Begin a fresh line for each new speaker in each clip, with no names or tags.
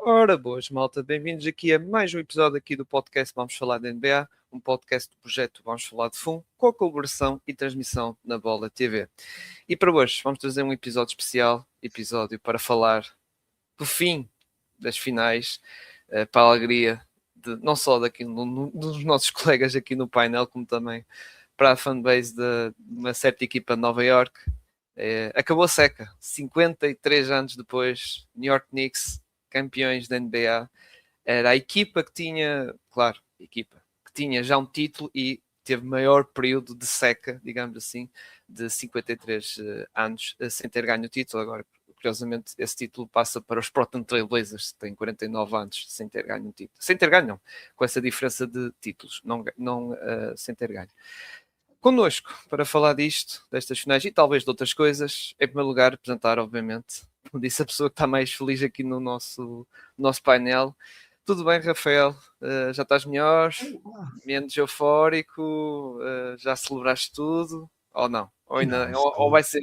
Ora, boas, malta, bem-vindos aqui a mais um episódio aqui do podcast Vamos Falar de NBA, um podcast do projeto Vamos Falar de FUM, com a colaboração e transmissão na Bola TV. E para hoje vamos trazer um episódio especial, episódio para falar do fim das finais, para a alegria de, não só daqui dos nossos colegas aqui no painel, como também para a fanbase de uma certa equipa de Nova York. Acabou a seca, 53 anos depois, New York Knicks, campeões da NBA, era a equipa que tinha, claro, equipa que tinha já um título e teve maior período de seca, digamos assim, de 53 anos sem ter ganho o título. Agora, curiosamente, esse título passa para os Portland Trail Blazers, que têm 49 anos sem ter ganho um título. Sem ter ganho, não, com essa diferença de títulos, não sem ter ganho. Connosco, para falar disto, destas finais e talvez de outras coisas, em primeiro lugar, apresentar, obviamente, como disse, a pessoa que está mais feliz aqui no nosso painel. Tudo bem, Rafael? Já estás melhor? Menos eufórico? Já celebraste tudo? Ou não? Ou vai ser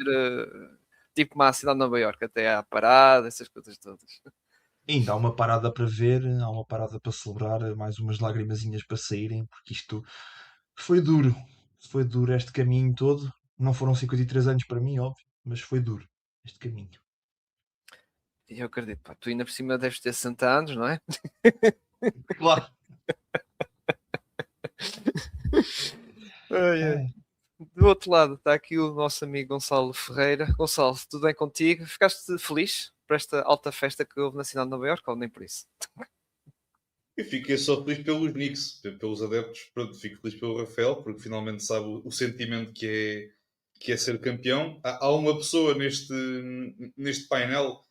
tipo uma cidade de Nova Iorque, até à parada, essas coisas todas?
Ainda há uma parada para ver, há uma parada para celebrar, mais umas lagrimazinhas para saírem, porque isto foi duro. Foi duro este caminho todo. Não foram 53 anos para mim, óbvio, mas foi duro este caminho.
E eu acredito, pá, tu ainda por cima deves ter 60 anos, não é?
Claro.
Ai, ai.
É.
Do outro lado está aqui o nosso amigo Gonçalo Ferreira. Gonçalo, tudo bem contigo? Ficaste feliz por esta alta festa que houve na cidade de Nova Iorque ou nem por isso?
Eu fiquei só feliz pelos Knicks, pelos adeptos. Pronto, fico feliz pelo Rafael, porque finalmente sabe o sentimento que é ser campeão. Há uma pessoa neste painel,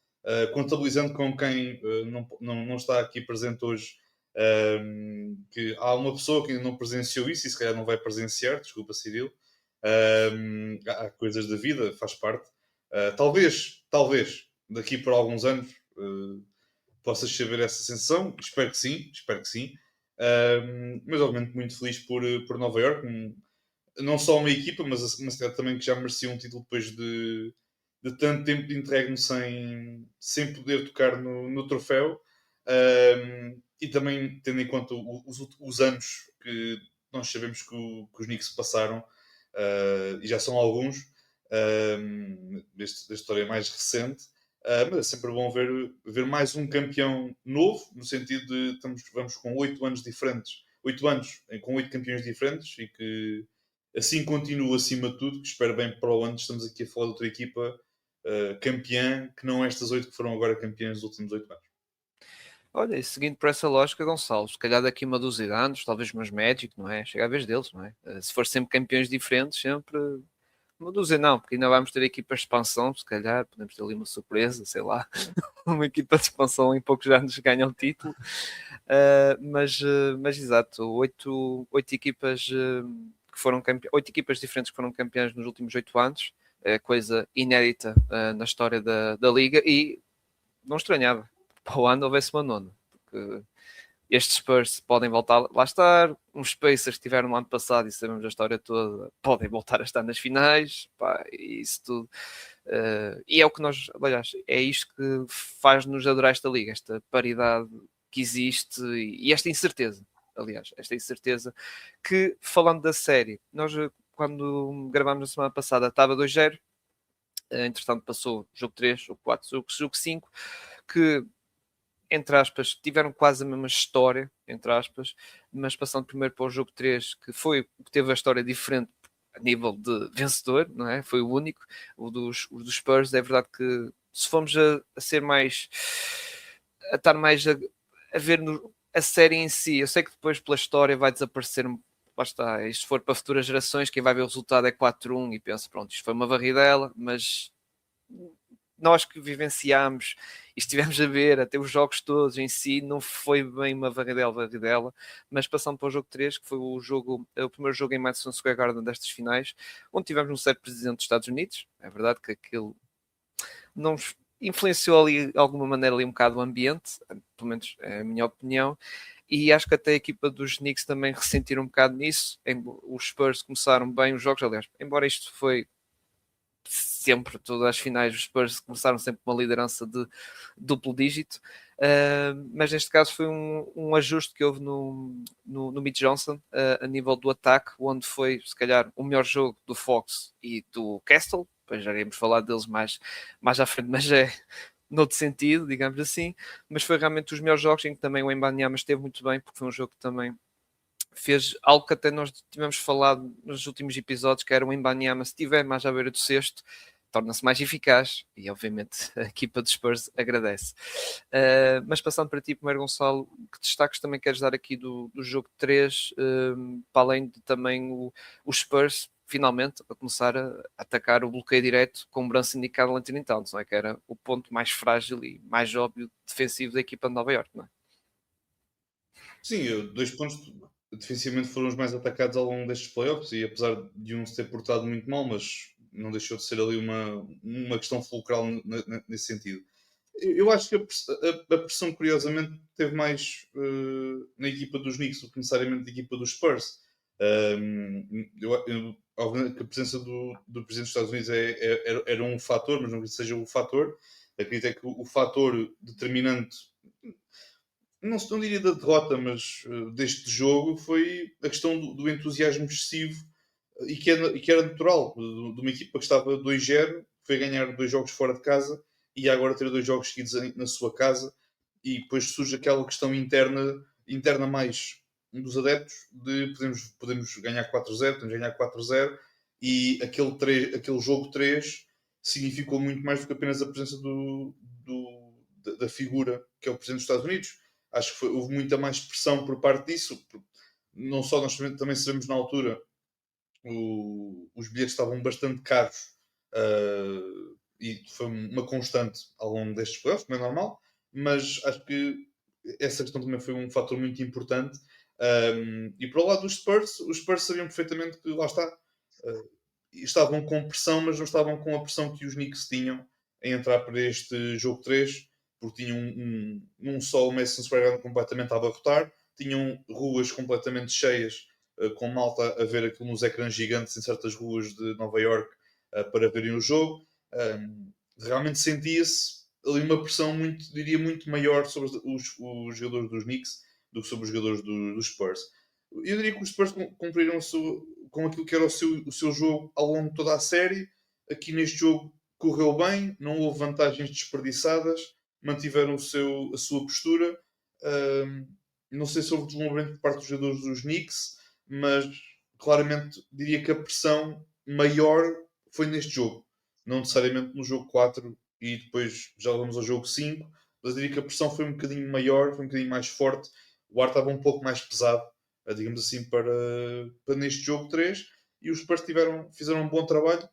contabilizando com quem não está aqui presente hoje, que há uma pessoa que ainda não presenciou isso e se calhar não vai presenciar, desculpa, Cirilo. Há coisas da vida, faz parte. Talvez, daqui por alguns anos, possas saber essa sensação. Espero que sim, espero que sim. Mas obviamente muito feliz por Nova York. Não só uma equipa, mas também que já merecia um título depois de tanto tempo de interregno sem poder tocar no troféu. E também tendo em conta os anos que nós sabemos que os Knicks passaram, e já são alguns, da história mais recente. Mas é sempre bom ver mais um campeão novo, no sentido de vamos com 8 anos diferentes, 8 anos com 8 campeões diferentes e que assim continua acima de tudo, que espero bem para o ano. Estamos aqui a falar de outra equipa campeã, que não estas 8 que foram agora campeãs nos últimos 8 anos.
Olha, e seguindo por essa lógica, Gonçalo, se calhar daqui uma dúzia de anos, talvez meus Magic, não é? Chega a vez deles, não é? Se for sempre campeões diferentes, sempre uma dúzia não, porque ainda vamos ter equipas de expansão, se calhar podemos ter ali uma surpresa, sei lá, uma equipa de expansão em poucos anos ganha o título. Mas exato, oito equipas que foram oito equipas diferentes que foram campeãs nos últimos 8 anos, é coisa inédita na história da Liga e não estranhava para o ano houvesse uma nona, porque estes Spurs podem voltar lá estar, os Pacers que tiveram no ano passado e sabemos a história toda, podem voltar a estar nas finais, pá, isso tudo. E é o que nós, aliás, é isto que faz-nos adorar esta liga, esta paridade que existe e esta incerteza, aliás, esta incerteza que, falando da série, nós quando gravámos na semana passada estava 2-0, entretanto passou o jogo 3, o 4, o jogo 5, que entre aspas, tiveram quase a mesma história, entre aspas, mas passando primeiro para o jogo 3, que foi que teve a história diferente a nível de vencedor, não é? Foi o único, o dos Spurs. É verdade que se formos a ser mais, a estar mais a ver a série em si, eu sei que depois pela história vai desaparecer. Lá está, isto for para futuras gerações, quem vai ver o resultado é 4-1 e pensa, pronto, isto foi uma varridela, mas nós que vivenciámos e estivemos a ver até os jogos todos em si, não foi bem uma varridela, mas passando para o jogo 3, que foi o primeiro jogo em Madison Square Garden destas finais, onde tivemos um certo presidente dos Estados Unidos. É verdade que aquilo não influenciou ali de alguma maneira ali um bocado o ambiente, pelo menos é a minha opinião, e acho que até a equipa dos Knicks também ressentiram um bocado nisso. Os Spurs começaram bem os jogos, aliás, embora isto foi sempre, todas as finais, os Spurs começaram sempre com uma liderança de duplo dígito, mas neste caso foi um ajuste que houve no Mitch Johnson a nível do ataque, onde foi se calhar o melhor jogo do Fox e do Castle, depois já iremos falar deles mais à frente, mas é noutro sentido, digamos assim, mas foi realmente os melhores jogos em que também o Embanyama esteve muito bem, porque foi um jogo que também fez algo que até nós tivemos falado nos últimos episódios, que era o Embanyama, se estiver mais à beira do cesto, torna-se mais eficaz e obviamente a equipa dos Spurs agradece. Mas passando para ti primeiro, Gonçalo, que destaques também queres dar aqui do jogo 3, para além de também os Spurs finalmente a começar a atacar o bloqueio direto com o Brunson e Karl Anthony Towns, não é? Que era o ponto mais frágil e mais óbvio defensivo da equipa de Nova Iorque, não é?
Sim, 2 pontos defensivamente foram os mais atacados ao longo destes playoffs e apesar de um se ter portado muito mal, mas não deixou de ser ali uma questão fulcral nesse sentido. Eu acho que a pressão, curiosamente, teve mais na equipa dos Knicks do que necessariamente na equipa dos Spurs. Obviamente que a presença do Presidente dos Estados Unidos era um fator, mas não que seja o fator. Acredito é que o fator determinante, não diria da derrota, mas deste jogo, foi a questão do entusiasmo excessivo e que era natural de uma equipa que estava 2-0, foi ganhar 2 jogos fora de casa e agora ter 2 jogos seguidos na sua casa, e depois surge aquela questão interna mais dos adeptos de podemos ganhar 4-0, podemos ganhar 4-0, e aquele jogo 3 significou muito mais do que apenas a presença da figura que é o Presidente dos Estados Unidos. Acho que houve muita mais pressão por parte disso. Não só nós também sabemos na altura os bilhetes estavam bastante caros, e foi uma constante ao longo destes playoffs, como é normal, mas acho que essa questão também foi um fator muito importante. E para o lado dos Spurs, os Spurs sabiam perfeitamente que lá está, estavam com pressão, mas não estavam com a pressão que os Knicks tinham em entrar para este jogo 3, porque tinham não só o Madison Square Garden completamente a abarrotar, tinham ruas completamente cheias, com malta a ver aquilo nos ecrãs gigantes em certas ruas de Nova York, para verem o jogo. Realmente sentia-se ali uma pressão diria, muito maior sobre os jogadores dos Knicks do que sobre os jogadores dos Spurs. Eu diria que os Spurs cumpriram com aquilo que era o seu jogo ao longo de toda a série. Aqui neste jogo correu bem, não houve vantagens desperdiçadas, mantiveram a sua postura. Não sei se houve desenvolvimento por parte dos jogadores dos Knicks, mas claramente diria que a pressão maior foi neste jogo, não necessariamente no jogo 4 e depois já vamos ao jogo 5, mas diria que a pressão foi um bocadinho maior, foi um bocadinho mais forte, o ar estava um pouco mais pesado, digamos assim, para neste jogo 3, e os Spurs fizeram um bom trabalho.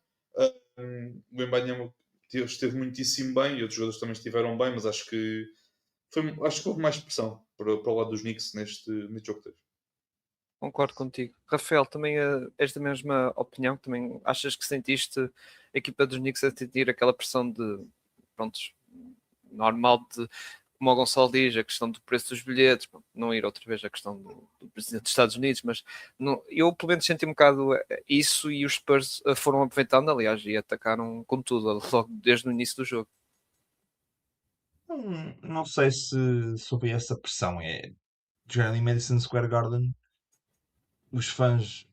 O Embanyama esteve muitíssimo bem e outros jogadores também estiveram bem, mas acho que houve mais pressão para o lado dos Knicks neste jogo 3.
Concordo contigo. Rafael, também és da mesma opinião? Também achas que sentiste a equipa dos Knicks a sentir aquela pressão de, prontos, normal de, como o Gonçalo diz, a questão do preço dos bilhetes, não ir outra vez à questão do presidente dos Estados Unidos, mas eu pelo menos senti um bocado isso, e os Spurs foram aproveitando, aliás, e atacaram com tudo, logo desde o início do jogo.
Não sei se soube essa pressão. Jogar ali em Madison Square Garden, os fãs.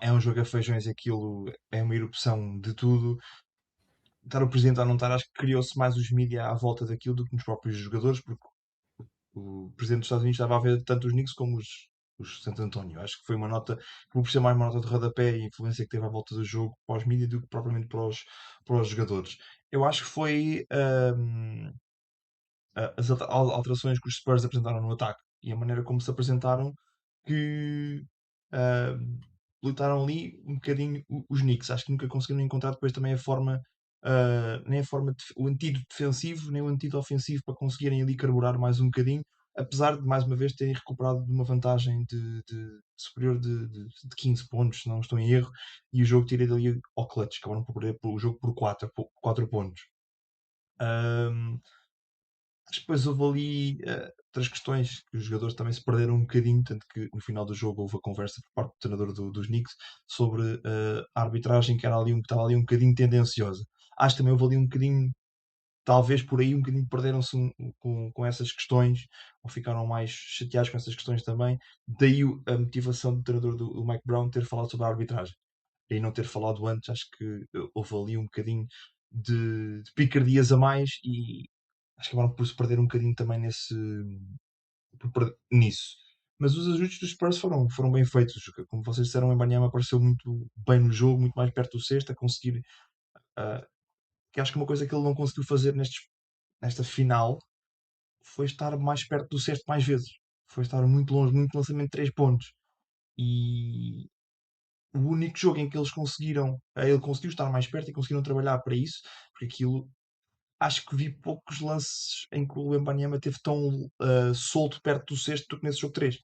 É um jogo a feijões, aquilo é uma erupção de tudo. Estar o presidente a não estar, acho que criou-se mais os mídias à volta daquilo do que nos próprios jogadores, porque o presidente dos Estados Unidos estava a ver tanto os Knicks como os Santo António. Acho que foi uma nota, que por ser mais uma nota de rodapé e a influência que teve à volta do jogo para os mídias do que propriamente para os jogadores. Eu acho que foi as alterações que os Spurs apresentaram no ataque e a maneira como se apresentaram que ah, lutaram ali um bocadinho os Knicks. Acho que nunca conseguiram encontrar depois também a forma, nem a forma, o antídoto defensivo, nem o antídoto ofensivo para conseguirem ali carburar mais um bocadinho, apesar de mais uma vez terem recuperado de uma vantagem superior de 15 pontos, se não estou em erro, e o jogo tirei dali ao clutch, acabaram por perder o jogo por 4 pontos. depois houve ali outras questões que os jogadores também se perderam um bocadinho, tanto que no final do jogo houve a conversa por parte do treinador dos Knicks sobre a arbitragem que estava ali um bocadinho tendenciosa. Acho que também houve ali um bocadinho, talvez por aí, um bocadinho perderam-se com essas questões, ou ficaram mais chateados com essas questões também. Daí a motivação do treinador do Mike Brown ter falado sobre a arbitragem e não ter falado antes. Acho que houve ali um bocadinho de picardias a mais e acho que acabaram por se perder um bocadinho também nisso. Mas os ajustes dos Spurs foram bem feitos. Como vocês disseram, o Embanyama apareceu muito bem no jogo, muito mais perto do sexto, a conseguir. ah, que acho que uma coisa que ele não conseguiu fazer nesta final foi estar mais perto do sexto mais vezes. Foi estar muito longe, muito lançamento de 3 pontos. E o único jogo em que ele conseguiu estar mais perto e conseguiram trabalhar para isso, porque aquilo, acho que vi poucos lances em que o Wembanyama esteve tão solto perto do sexto do que nesse jogo 3.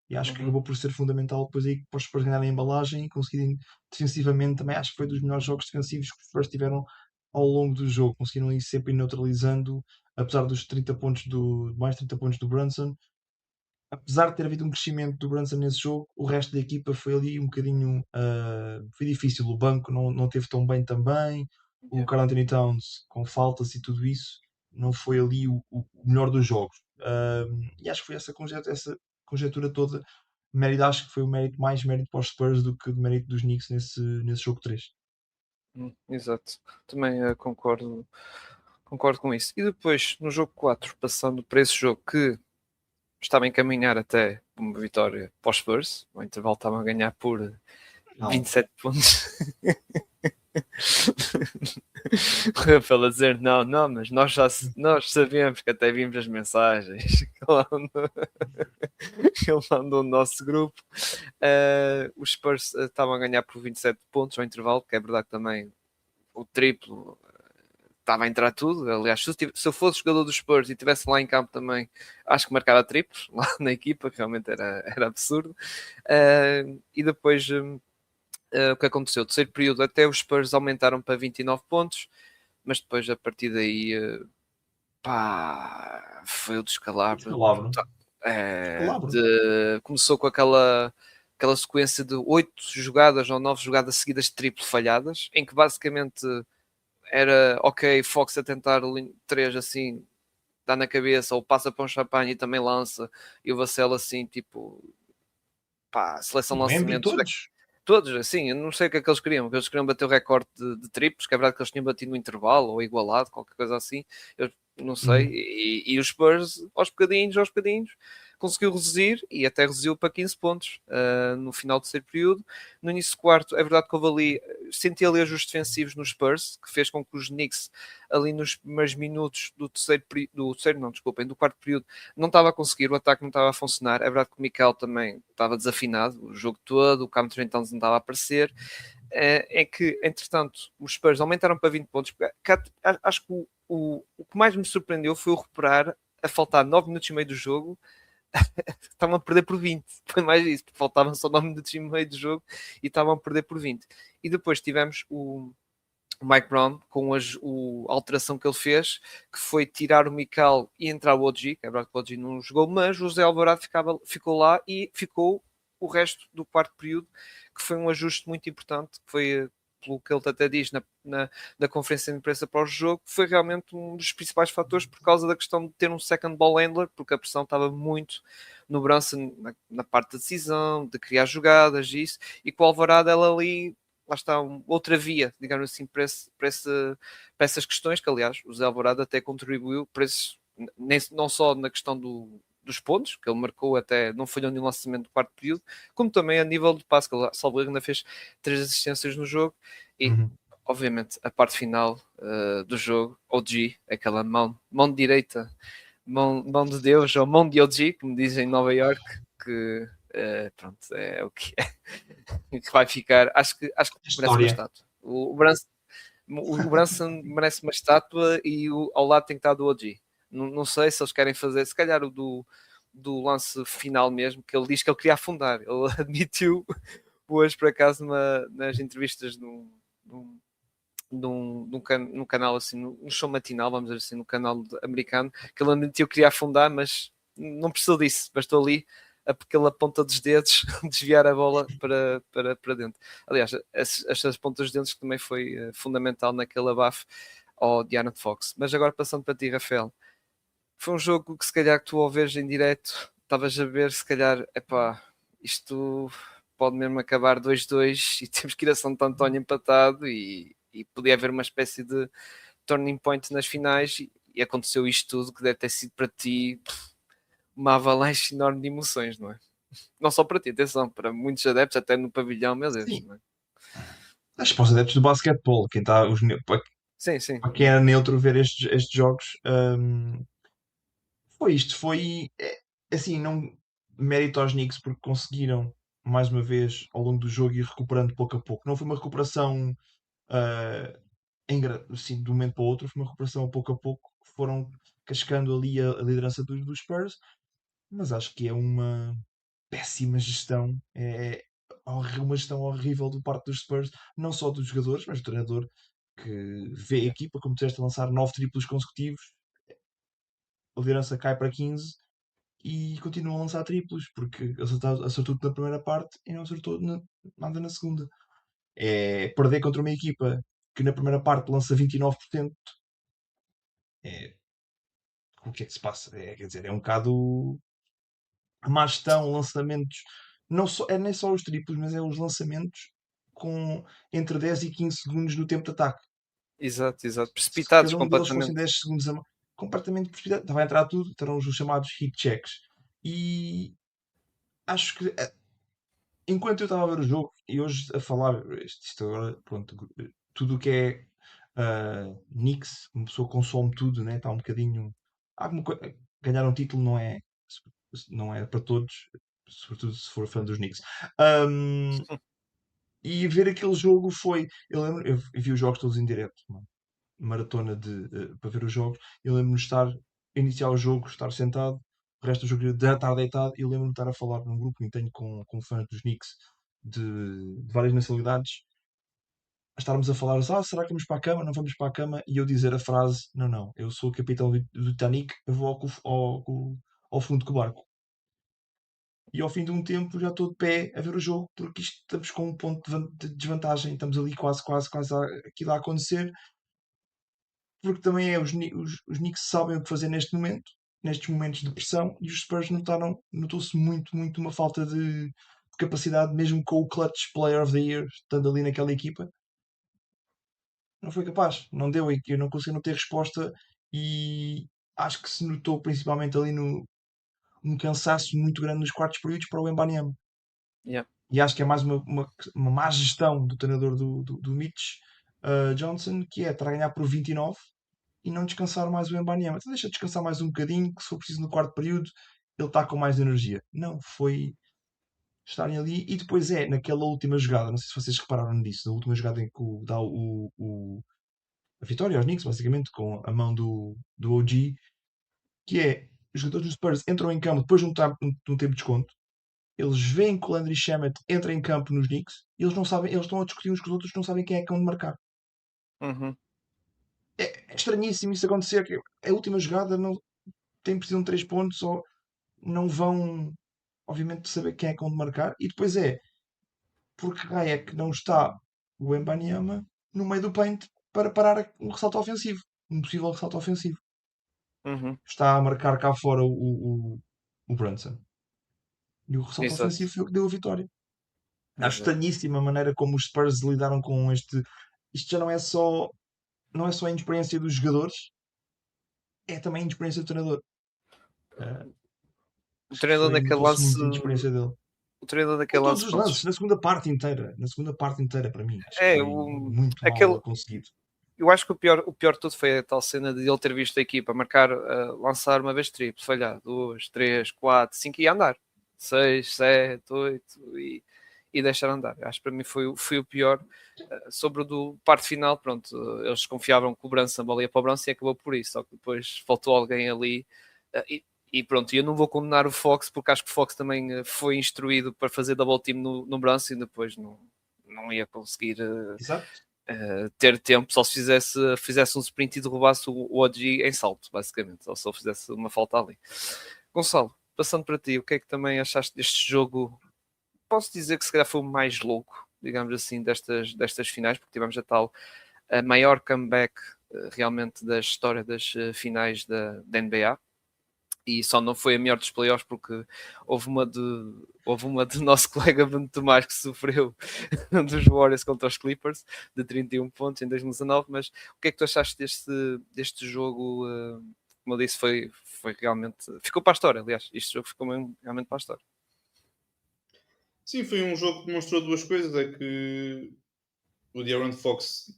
E acho que
Uhum.
acabou por ser fundamental depois aí para os Spurs ganharem a embalagem e conseguirem defensivamente também. Acho que foi dos melhores jogos defensivos que os Spurs tiveram ao longo do jogo. Conseguiram ir sempre neutralizando, apesar dos 30 pontos mais 30 pontos do Brunson. Apesar de ter havido um crescimento do Brunson nesse jogo, o resto da equipa foi ali um bocadinho. Foi difícil. O banco não teve tão bem também. O
Yeah.
Karl Anthony Towns, com faltas e tudo isso, não foi ali o melhor dos jogos. E acho que foi essa conjetura toda. Mérito, acho que foi mais mérito para os Spurs do que o mérito dos Knicks nesse jogo 3.
Exato. Também concordo com isso. E depois, no jogo 4, passando para esse jogo que estava a encaminhar até uma vitória para os Spurs, o intervalo estava a ganhar por 27 pontos. O Rafael a dizer não, mas nós sabemos que até vimos as mensagens que ele mandou no nosso grupo. Os Spurs estavam a ganhar por 27 pontos ao intervalo, que é verdade que também o triplo estava a entrar tudo. Aliás, se eu fosse jogador dos Spurs e estivesse lá em campo também, acho que marcava triplos lá na equipa, que realmente era absurdo. E depois o que aconteceu? O terceiro período até os Spurs aumentaram para 29 pontos, mas depois a partir daí pá, foi o descalabro.
Descalabro. Descalabro.
Começou com aquela sequência de 8 jogadas ou 9 jogadas seguidas de triplo falhadas, em que basicamente era ok, Fox a tentar 3 assim, dá na cabeça, ou passa para um champanhe e também lança, e o Vassell assim, tipo, pá, seleção de
O Embiid,
lançamentos.
todos.
Todos, assim, eu não sei o que é que eles queriam, que eles queriam bater o recorde de triplos, que é verdade que eles tinham batido no intervalo ou igualado, qualquer coisa assim, eu não sei,
Uhum.
e os Spurs, aos bocadinhos, conseguiu reduzir e até reduziu para 15 pontos no final do terceiro período. No início do quarto, é verdade que houve ali, senti ali ajustes defensivos nos Spurs, que fez com que os Knicks, ali nos primeiros minutos do quarto período, não estava a conseguir, o ataque não estava a funcionar. É verdade que o Michael também estava desafinado o jogo todo, o Cam então não estava a aparecer. É que, entretanto, os Spurs aumentaram para 20 pontos. Acho que o que mais me surpreendeu foi o reparar, a faltar 9 minutos e meio do jogo, estavam a perder por 20. Foi mais isso, faltavam só 9 minutos e meio do jogo e estavam a perder por 20. E depois tivemos o Mike Brown com a alteração que ele fez, que foi tirar o Mikal e entrar o OG, que é verdade que o OG não jogou, mas o José Alvarado ficou lá e ficou o resto do quarto período, que foi um ajuste muito importante, que foi, pelo que ele até diz na conferência de imprensa para o jogo, foi realmente um dos principais fatores por causa da questão de ter um second ball handler, porque a pressão estava muito no Brunson na parte da decisão, de criar jogadas e isso, e com o Alvarado ela ali lá está outra via, digamos assim, para essas questões, que aliás o Zé Alvarado até contribuiu para esses, não só na questão dos pontos, que ele marcou até, não falhou nenhum lançamento do quarto período, como também a nível de passe, que ele, salvo erro, ainda fez 3 assistências no jogo, e
Uhum.
obviamente a parte final do jogo, OG, aquela mão direita, mão de Deus, ou mão de OG, como dizem em Nova York, que pronto, é o que é. Que vai ficar, acho que merece uma
História.
estátua. O Brunson merece uma estátua e ao lado tem que estar do OG. Não sei se eles querem fazer, se calhar o do lance final mesmo, que ele diz que ele queria afundar. Ele admitiu hoje, por acaso, nas entrevistas num canal assim, num show matinal, vamos dizer assim, no canal americano, que ele admitiu que queria afundar, mas não precisou disso, bastou ali aquela ponta dos dedos desviar a bola para dentro. Aliás, estas pontas dos dedos também foi fundamental naquele abafo ao De'Aaron Fox. Mas agora passando para ti, Rafael, foi um jogo que se calhar que tu ao veres em direto, estavas a ver, se calhar, epá, isto pode mesmo acabar 2-2 e temos que ir a Santo António empatado e podia haver uma espécie de turning point nas finais e aconteceu isto tudo que deve ter sido para ti uma avalanche enorme de emoções, não é? Não só para ti, atenção, para muitos adeptos, até no pavilhão, meu Deus,
Sim,
não é?
acho que para os adeptos do basquetebol,
Sim, sim,
para quem era neutro ver estes jogos, foi isto. Foi assim, não mérito aos Knicks porque conseguiram mais uma vez ao longo do jogo ir recuperando pouco a pouco. Não foi uma recuperação ah, assim, de um momento para o outro, foi uma recuperação pouco a pouco. Foram cascando ali a liderança dos Spurs, mas acho que é uma péssima gestão. Uma gestão horrível do parte dos Spurs, não só dos jogadores, mas do treinador que vê a
yeah,
equipa, como disseste, a lançar 9 triplos consecutivos, a liderança cai para 15 e continua a lançar triplos, porque acertou tudo na primeira parte e não acertou nada na segunda. É perder contra uma equipa que na primeira parte lança 29%. É, o que é que se passa? Quer dizer, é um bocado má gestão, lançamentos. Não só, nem só os triplos, mas é os lançamentos com entre 10 e 15 segundos no tempo de ataque.
exato,
Se
precipitados
cada um deles fossem
completamente.
10 segundos completamente precipitado, estava a entrar tudo, terão os chamados hit checks. E acho que enquanto eu estava a ver o jogo e hoje a falar, isto agora, pronto, tudo o que é Knicks, uma pessoa consome tudo, né? Está um bocadinho. Ganhar um título não é para todos, sobretudo se for fã dos Knicks. Um, e ver aquele jogo foi. Eu vi os jogos todos em direto, maratona para ver os jogos. Eu lembro-me de iniciar o jogo, estar sentado, o resto do jogo de estar deitado, e eu lembro-me de estar a falar num grupo que tenho com fãs dos Knicks de várias nacionalidades, a estarmos a falar, será que vamos para a cama? Não vamos para a cama? E eu dizer a frase, não, não, eu sou o capitão do Titanic, eu vou ao fundo com o barco. E ao fim de um tempo já estou de pé a ver o jogo, porque estamos com um ponto de desvantagem, estamos ali quase aquilo a acontecer, porque também os Knicks sabem o que fazer nestes momentos de pressão, e os Spurs notou-se muito uma falta de capacidade, mesmo com o Clutch Player of the Year, estando ali naquela equipa, não foi capaz, não deu, e eu não consegui não ter resposta, e acho que se notou principalmente ali um cansaço muito grande nos quartos períodos para o Wembanyama.
Yeah.
E acho que é mais uma má gestão do treinador do Mitch Johnson, que é estar a ganhar por 29 e não descansar mais o Wembanyama. Então deixa descansar mais um bocadinho, que se for preciso no quarto período, ele está com mais energia. Não, foi estarem ali. E depois naquela última jogada, não sei se vocês repararam nisso, na última jogada em que dá a vitória aos Knicks, basicamente, com a mão do OG, que é, os jogadores dos Spurs entram em campo depois de um tempo de desconto, eles veem que o Landry Shamet entra em campo nos Knicks, e eles não sabem, eles estão a discutir uns com os outros, não sabem quem é que vão de marcar.
Uhum.
É estranhíssimo isso acontecer, que a última jogada não tem precisam de 3 pontos, ou não vão, obviamente, saber quem é que vão de marcar, e depois porque raio é que não está o Embanyama no meio do paint para parar um ressalto ofensivo, um possível ressalto ofensivo.
Uhum.
Está a marcar cá fora o Brunson. E o ressalto
Exato,
ofensivo foi o que deu a vitória. Acho
exato.
estranhíssima a maneira como os Spurs lidaram com este. Isto já não é só a inexperiência dos jogadores, é também a inexperiência do treinador. Uh,
O
acho que
treinador naquele
notou-se
lance,
muito a inexperiência dele.
o treinador
Em
naquele
todos
lance,
os
pronto.
lances, na segunda parte inteira, para mim, acho que
É,
foi muito mal
aquele,
conseguido.
eu acho que o pior de tudo foi a tal cena de ele ter visto a equipa marcar, lançar uma vez triplo, falhar, duas, três, quatro, cinco e andar, seis, sete, oito e deixar andar. Acho que para mim foi o pior. Sobre o do parte final, pronto, eles confiavam que o Brunson a bola ia para o Brunson e acabou por isso, só que depois faltou alguém ali e pronto, eu não vou condenar o Fox porque acho que o Fox também foi instruído para fazer double team no Brunson e depois não ia conseguir
Exato.
ter tempo só se fizesse um sprint e derrubasse o OG em salto, basicamente, ou se ele fizesse uma falta ali. Gonçalo, passando para ti, o que é que também achaste deste jogo? Posso dizer que se calhar foi o mais louco, digamos assim, destas finais, porque tivemos a maior comeback realmente da história das finais da NBA. E só não foi a melhor dos playoffs porque houve uma de nosso colega Bruno Tomás que sofreu dos Warriors contra os Clippers de 31 pontos em 2019. Mas o que é que tu achaste deste jogo? Como eu disse, foi realmente, ficou para a história. Aliás, este jogo ficou mesmo realmente para a história.
Sim, foi um jogo que demonstrou duas coisas. É que o De'Aaron Fox,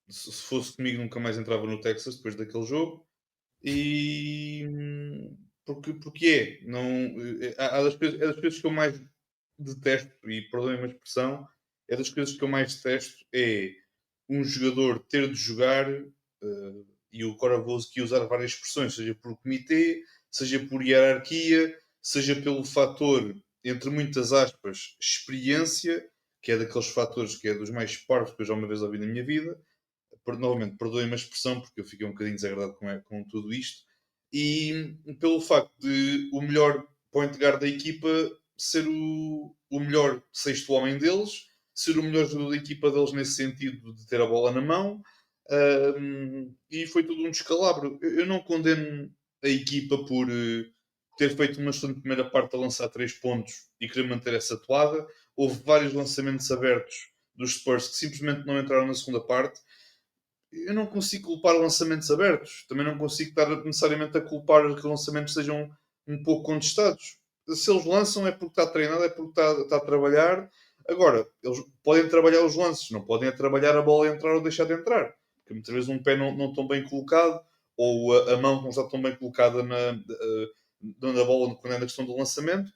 se fosse comigo, nunca mais entrava no Texas depois daquele jogo. E porque não, é das coisas que eu mais detesto, e perdoem-me a expressão, é das coisas que eu mais detesto é um jogador ter de jogar, e o Koravosky usar várias expressões, seja por comitê, seja por hierarquia, seja pelo fator, entre muitas aspas, experiência, que é daqueles fatores que é dos mais parvos que eu já uma vez ouvi na minha vida. Novamente, perdoem-me a expressão, porque eu fiquei um bocadinho desagradado com tudo isto, e pelo facto de o melhor point guard da equipa ser o melhor sexto homem deles, ser o melhor jogador da equipa deles nesse sentido de ter a bola na mão, e foi tudo um descalabro. Eu não condeno a equipa por ter feito uma excelente primeira parte a lançar 3 pontos e querer manter essa toada. Houve vários lançamentos abertos dos Spurs que simplesmente não entraram na segunda parte. Eu não consigo culpar lançamentos abertos. Também não consigo estar necessariamente a culpar que lançamentos sejam um pouco contestados. Se eles lançam é porque está treinado, é porque está a trabalhar. Agora, eles podem trabalhar os lances, não podem trabalhar a bola entrar ou deixar de entrar. Porque muitas vezes um pé não tão bem colocado, ou a mão não está tão bem colocada na bola quando é na questão do lançamento.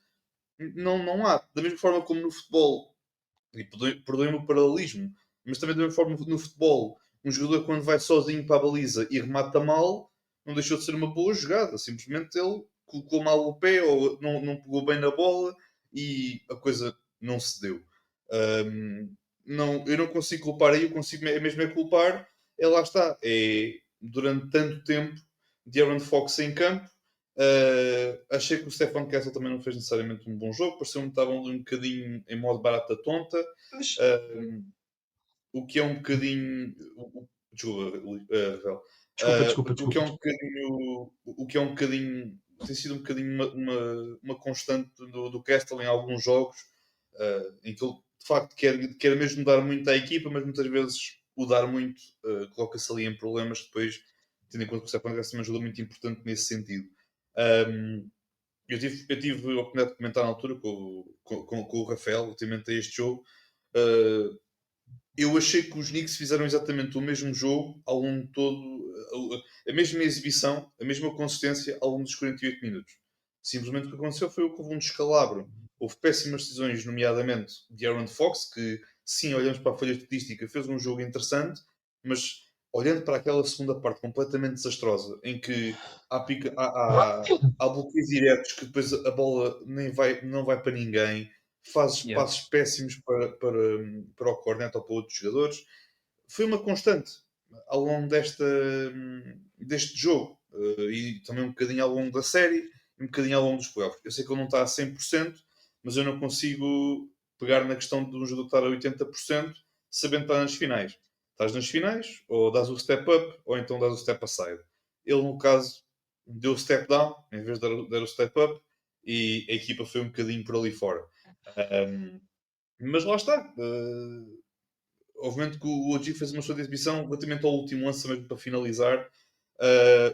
Não há. Da mesma forma como no futebol, e perdoem-me o paralelismo, mas também da mesma forma no futebol, um jogador quando vai sozinho para a baliza e remata mal, não deixou de ser uma boa jogada. Simplesmente ele colocou mal o pé ou não pegou bem na bola e a coisa não se deu. Não, eu não consigo culpar aí, eu consigo mesmo culpar. Lá está. É durante tanto tempo De'Aaron Fox em campo. Achei que o Stefan Kessel também não fez necessariamente um bom jogo, pareceu-me que estavam um bocadinho em modo barata tonta.
Mas,
O que é um bocadinho. Desculpa, Rafael. O que é
desculpa.
um bocadinho. O que é um bocadinho. Tem sido um bocadinho uma constante do Castle em alguns jogos, em que ele de facto quer mesmo dar muito à equipa, mas muitas vezes o dar muito coloca-se ali em problemas depois, tendo em conta que o Stefan Kessel é uma ajuda muito importante nesse sentido. Eu tive a oportunidade de comentar na altura com o Rafael, relativamente a este jogo. Eu achei que os Knicks fizeram exatamente o mesmo jogo ao longo de todo, a mesma exibição, a mesma consistência ao longo dos 48 minutos. Simplesmente o que aconteceu foi que houve um descalabro. Houve péssimas decisões, nomeadamente de Aaron Fox, que, sim, olhamos para a folha estatística, fez um jogo interessante, mas olhando para aquela segunda parte completamente desastrosa, em que há bloqueios diretos que depois a bola não vai para ninguém, fazes
Yeah.
passos péssimos para o cornet ou para outros jogadores. Foi uma constante ao longo deste jogo, e também um bocadinho ao longo da série e um bocadinho ao longo dos playoffs. Eu sei que ele não está a 100%, mas eu não consigo pegar na questão de um jogador estar a 80% sabendo estar nas finais. Estás nas finais, ou dás o step up, ou então dás o step aside. Ele, no caso, deu o step down em vez de dar o step up, e a equipa foi um bocadinho por ali fora. Mas lá está. Obviamente que o OG fez uma excelente exibição relativamente ao último lance, mesmo para finalizar.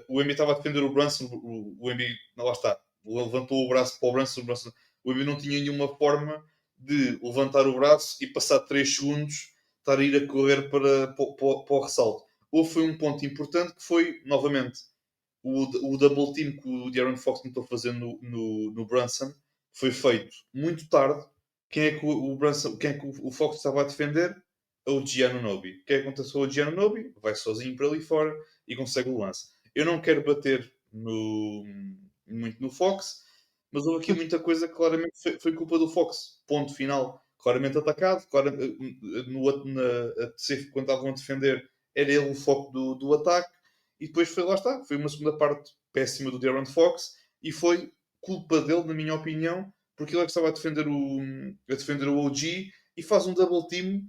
O Embiid estava a defender o Brunson. O Embiid, lá está, levantou o braço para o Brunson. O Embiid não tinha nenhuma forma de levantar o braço e passar 3 segundos estar a ir a correr para o ressalto. Houve foi um ponto importante que foi, novamente, o double team que o De'Aaron Fox tentou fazer no Brunson foi feito muito tarde. Quem é que o Fox estava a defender? O Giannonobi. O que é que aconteceu ao Giannonobi? Vai sozinho para ali fora e consegue o lance. Eu não quero bater muito no Fox, mas houve aqui muita coisa que claramente foi culpa do Fox. Ponto final. claramente atacado, quando estavam a defender, era ele o foco do ataque, e depois lá está, foi uma segunda parte péssima do De'Aaron Fox, e foi culpa dele, na minha opinião, porque ele é que estava a defender o OG, e faz um double team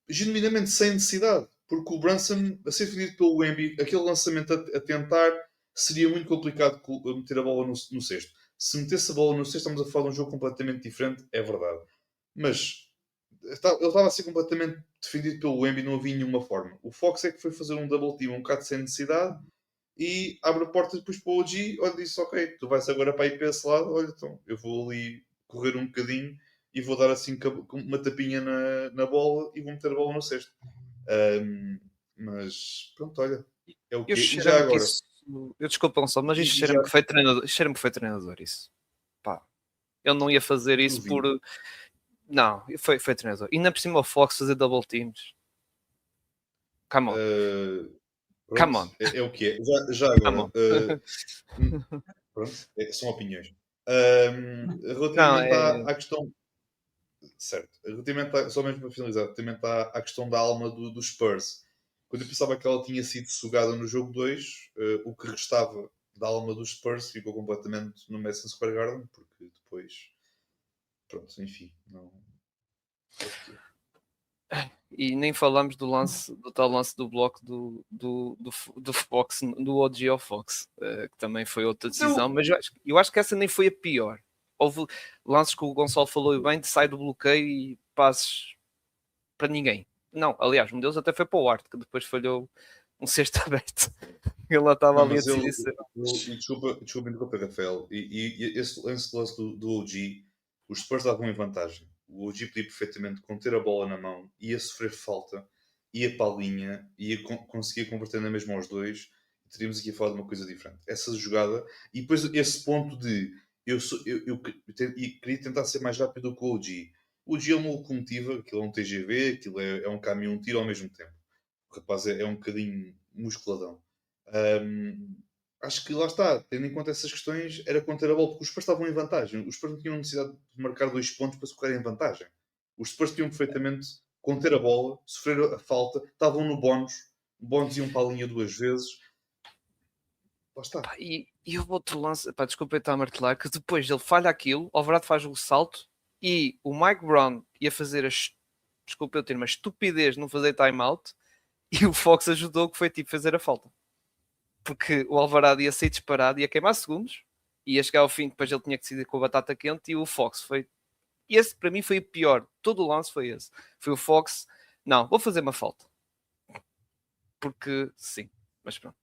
genuinamente sem necessidade, porque o Brunson, a ser defendido pelo Wemby, aquele lançamento a tentar, seria muito complicado meter a bola no cesto. Se metesse a bola no cesto, estamos a falar de um jogo completamente diferente, é verdade. Mas ele estava a ser completamente defendido pelo Wemby, não havia nenhuma forma. O Fox é que foi fazer um double team um bocado sem necessidade e abre a porta depois para o OG. Olha, disse: Ok, tu vais agora para ir para esse lado. Olha, então eu vou ali correr um bocadinho e vou dar assim uma tapinha na bola e vou meter a bola no cesto. Mas pronto, olha, é o
Eu
que é. E já
cheiro-me que
agora,
isso. Eu desculpa, Gonçalo, mas isto
e
cheira-me
já
que foi treinador. Cheira-me que foi treinador isso. Pá, ele não ia fazer isso por.
duvido.
Não, foi treinador. E ainda por cima o Fox fazer double teams. Come on.
Pronto,
Come on.
é o que é. Já
Come
agora,
on.
pronto, são opiniões.
Não,
Relativamente
é.
à questão. Certo. Relativamente só mesmo para finalizar, relativamente à questão da alma do Spurs. Quando eu pensava que ela tinha sido sugada no jogo 2, o que restava da alma dos Spurs ficou completamente no Madison Square Garden, porque depois, pronto, enfim, não é o que é.
E nem falamos do tal lance do bloco do Fox, do OG ao Fox, que também foi outra decisão, mas eu acho que essa nem foi a pior. Houve lances que o Gonçalo falou bem, de sai do bloqueio e passes para ninguém. Não, aliás, um deles até foi para o Art, que depois falhou um cesto aberto. Ele lá estava
Não,
ali a
mas
decidir.
e desculpa interromper, Rafael. E esse lance do OG, os Spurs estavam em vantagem. O OG podia perfeitamente conter a bola na mão, ia sofrer falta, ia para a linha, conseguia converter na mesma aos dois, e teríamos aqui a falar de uma coisa diferente. Essa jogada, e depois esse ponto de eu queria tentar ser mais rápido do que o OG. O OG é uma locomotiva, aquilo é um TGV, aquilo é um caminhão, um tiro ao mesmo tempo. O rapaz é um bocadinho musculadão. Um, acho que lá está, tendo em conta essas questões, era conter a bola, porque os Spurs estavam em vantagem. Os Spurs não tinham necessidade de marcar 2 pontos para se colocarem em vantagem. Os Spurs tinham perfeitamente conter a bola, sofrer a falta, estavam no bónus iam para a linha 2 vezes. Lá está.
Pá, e houve outro lance, pá, desculpa eu estar a martelar, que depois ele falha aquilo, o Alvarado faz o salto e o Mike Brown ia fazer desculpa eu ter uma estupidez de não fazer timeout e o Fox ajudou, que foi tipo fazer a falta. Porque o Alvarado ia sair disparado, ia queimar segundos, ia chegar ao fim, depois ele tinha que decidir com a batata quente e o Fox foi. Esse para mim foi o pior, todo o lance foi esse. Foi o Fox, não, vou fazer uma falta. Porque sim, mas pronto.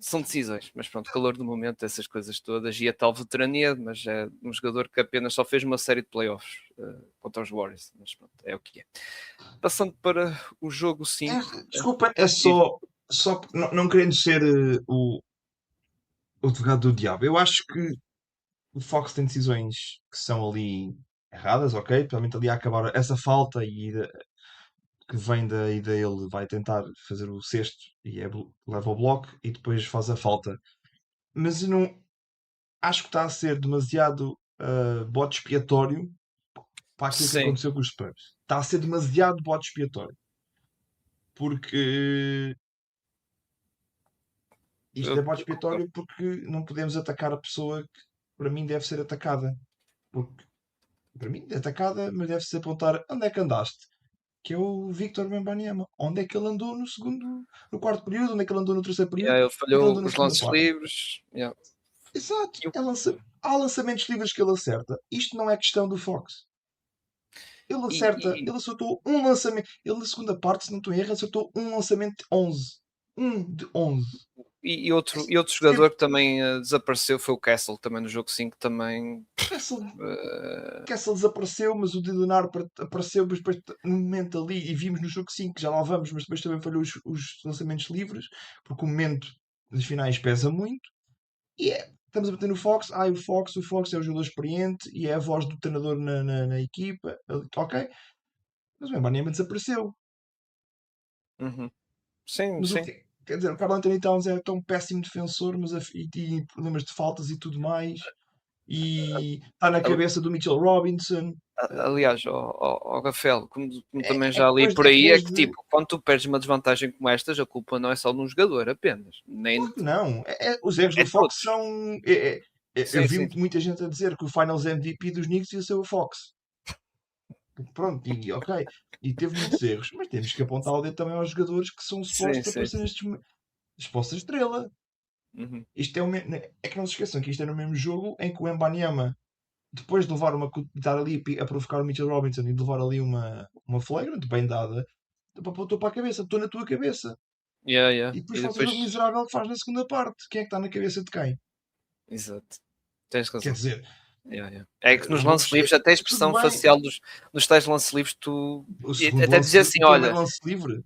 São decisões, mas pronto, calor do momento, essas coisas todas, e a tal veterania, mas é um jogador que apenas só fez uma série de playoffs contra os Warriors, mas pronto, é o que é. Passando para o jogo 5.
Desculpa, é só não querendo ser o advogado do diabo. Eu acho que o Fox tem decisões que são ali erradas, ok? Principalmente ali a acabar essa falta que vem da ideia, ele vai tentar fazer o cesto e leva o bloco e depois faz a falta. Mas eu não acho que está a ser demasiado bode expiatório para aquilo que
Sim,
aconteceu com os Spurs. Está a ser demasiado bode expiatório. Porque isto
eu,
é bode
eu concordo.
expiatório porque não podemos atacar a pessoa que para mim deve ser atacada. Porque para mim é atacada, mas deve-se apontar onde é que andaste? Que é o Victor Wembanyama. Onde é que ele andou no quarto período? Onde é que ele andou no terceiro período?
Yeah, ele
Onde é que ele
falhou
andou na
os
segunda
lances
parte?
livres. Yeah.
Exato.
E o-
Há lançamentos livres que ele acerta. Isto não é questão do Fox. Ele
e,
acerta,
e-
ele acertou um lançamento. Ele na segunda parte, se não estou em erro, acertou um lançamento de 11. Um de 11.
e outro
Teve
jogador que também desapareceu foi o Castle, também no jogo 5 também.
Kessel,
eh,
Kessel desapareceu, mas o Dilenar apareceu depois, no momento ali, e vimos no jogo 5, já lá vamos, mas depois também falhou os lançamentos livres, porque o momento das finais pesa muito. E estamos a bater no Fox. O Fox é o jogador experiente e é a voz do treinador na equipa. Ok, mas o Mbanyama desapareceu.
uhum. Sim,
Mas
sim.
quer dizer, o Karl Anthony Towns é tão péssimo defensor, mas e problemas de faltas e tudo mais. e está na
Ali-
cabeça do Mitchell Robinson.
Aliás, Rafael, como também
É
já
que
li
depois,
por
é que
aí, é que
desde.
tipo, quando tu perdes uma desvantagem como estas, a culpa não é só de um jogador apenas, nem
Claro que não. Os erros
é
do
de
Fox
todos.
são. Eu
Sim,
vi
sim,
muita gente a dizer que o Finals MVP dos Knicks ia ser o Fox. Pronto, e ok. E teve muitos erros, mas temos que apontar o dedo também aos jogadores que são
sim,
supostos a
sim,
aparecer
sim.
nestes. Exposta estrela.
Uhum.
Isto é, é que não se esqueçam que isto é no mesmo jogo em que o Embanyama, depois de levar uma. De estar ali a provocar o Mitchell Robinson e de levar ali uma flagrant bem dada, apontou para a cabeça, estou na tua cabeça.
Yeah, yeah.
E depois
E
faz o jogo
depois,
miserável que faz na segunda parte. Quem é que está na cabeça de quem?
exato, tens
Quer
razão.
dizer,
Yeah, yeah. É que nos
vamos.
lances livres, até a
Tudo
expressão
bem,
facial dos tais lances livres, tu
o
e
segundo
até dizer
lance,
assim:
o primeiro
olha,
lance livre,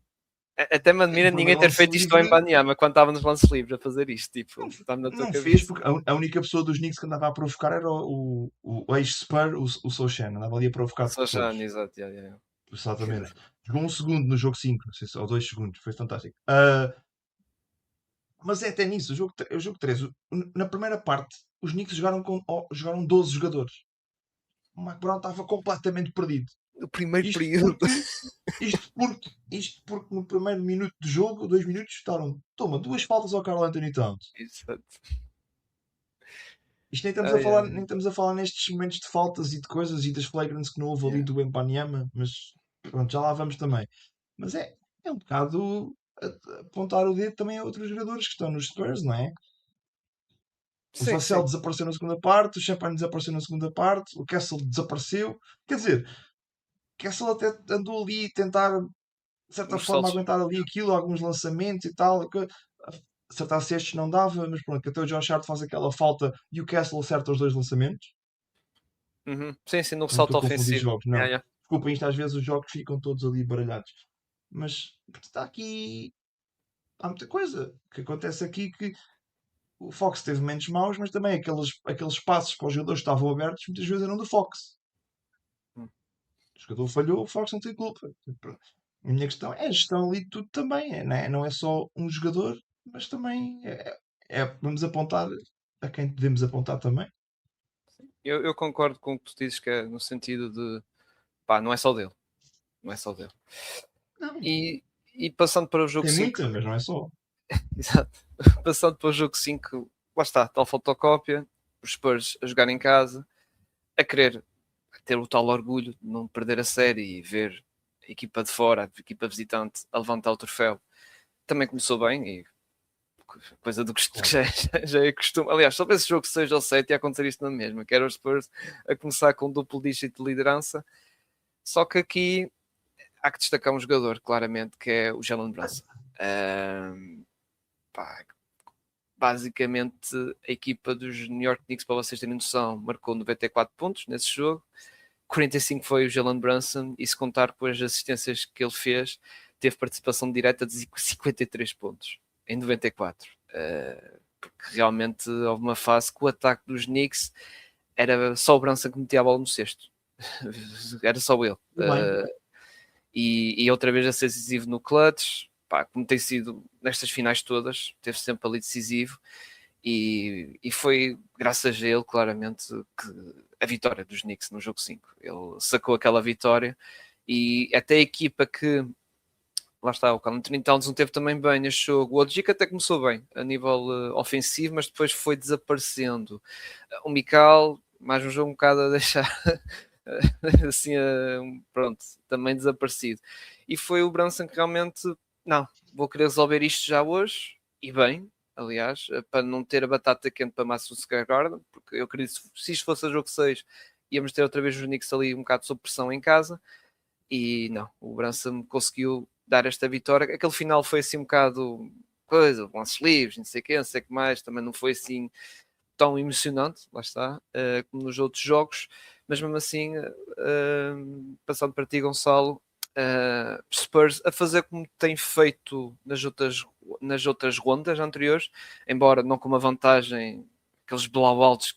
até me
o
admira ninguém
primeiro
ter
lance
feito isto ao
livre
Embanyama quando estava nos lances livres a fazer isto,
não,
tipo, está-me na tua
não fez
cabeça.
porque a única pessoa dos Knicks que andava a provocar era o ex-Spur, o Sochan, andava ali a provocar
Só já,
todos.
exato, yeah, yeah,
Exatamente.
yeah.
Jogou um segundo no jogo 5, não sei se, ou 2 segundos, foi fantástico. Mas é até nisso, o jogo 3, na primeira parte, os Knicks jogaram 12 jogadores. O McBrown estava completamente perdido.
O primeiro
Isto
período.
porque, isto porque no primeiro minuto de jogo, 2 minutos, estavam, toma, 2 faltas ao Karl Anthony Towns.
Exato.
Isto nem estamos a
Ai,
falar,
ai.
nem estamos a falar nestes momentos de faltas e de coisas e das flagrants que não houve ali
Yeah.
do Embanyama, mas pronto, já lá vamos também. Mas é um bocado apontar o dedo também a outros jogadores que estão nos Spurs, não é? O
Sim,
Vassell
sim.
desapareceu na segunda parte, o Champagne desapareceu na segunda parte, o Kessel desapareceu. Quer dizer, Kessel até andou ali a tentar, de certa
Uns
forma,
saltos.
aguentar ali aquilo, alguns lançamentos e tal. Acertar cestos não dava, mas pronto, que até o Josh Hart faz aquela falta e o Kessel acerta os 2 lançamentos.
Uhum. Sim, sim, no
Ou estou
ressalto
a confundir
ofensivo.
jogos? Não.
Yeah, yeah.
Desculpem, isto às vezes os jogos ficam todos ali baralhados. Mas está aqui. Há muita coisa que acontece aqui que o Fox teve momentos maus, mas também aqueles passos para os jogadores que estavam abertos muitas vezes eram do Fox.
Hum.
O jogador falhou, o Fox não tem culpa. A minha questão é a gestão ali de tudo também. Não é só um jogador, mas também vamos apontar a quem devemos apontar também.
Eu concordo com o que tu dizes, que é no sentido de pá, não é só dele. Não é só dele.
Não,
E passando para o jogo
tem
5,
muita, mas não é só.
exato. Passando para o jogo 5, lá está, tal fotocópia, os Spurs a jogar em casa, a querer ter o tal orgulho de não perder a série e ver a equipa de fora, a equipa visitante, a levantar o troféu. Também começou bem e coisa do que
Claro.
já é costume. Aliás, só para esse jogo 6 ou 7 ia acontecer isto na mesma, que era os Spurs a começar com um duplo dígito de liderança. Só que aqui há que destacar um jogador, claramente, que é o Jalen Brunson. Pá, basicamente, a equipa dos New York Knicks, para vocês terem noção, marcou 94 pontos nesse jogo. 45 foi o Jalen Brunson, e se contar com as assistências que ele fez, teve participação direta de 53 pontos em 94. Porque realmente houve uma fase que o ataque dos Knicks era só o Brunson que metia a bola no cesto. Era só ele.
E bem,
E outra vez a ser decisivo no clutch, pá, como tem sido nestas finais todas, teve sempre ali decisivo. E foi graças a ele, claramente, que a vitória dos Knicks no jogo 5. Ele sacou aquela vitória e até a equipa que lá está, o Karl Anthony Towns não teve também bem neste jogo. O Odjic até começou bem a nível ofensivo, mas depois foi desaparecendo. O Mikal, mais um jogo um bocado a deixar assim, pronto, também desaparecido. E foi o Brunson que realmente, não, vou querer resolver isto já hoje, e bem, aliás, para não ter a batata quente para Madison Square Garden, porque eu acredito que se isto fosse a jogo 6, íamos ter outra vez os Knicks ali um bocado sob pressão em casa, e não, o Brunson conseguiu dar esta vitória. Aquele final foi assim um bocado coisa, lances livres, não sei o que, não sei o que mais, também não foi assim tão emocionante, lá está, como nos outros jogos, mas mesmo assim, passando para ti, Gonçalo, Spurs a fazer como tem feito nas outras rondas anteriores, embora não com uma vantagem, aqueles blowouts,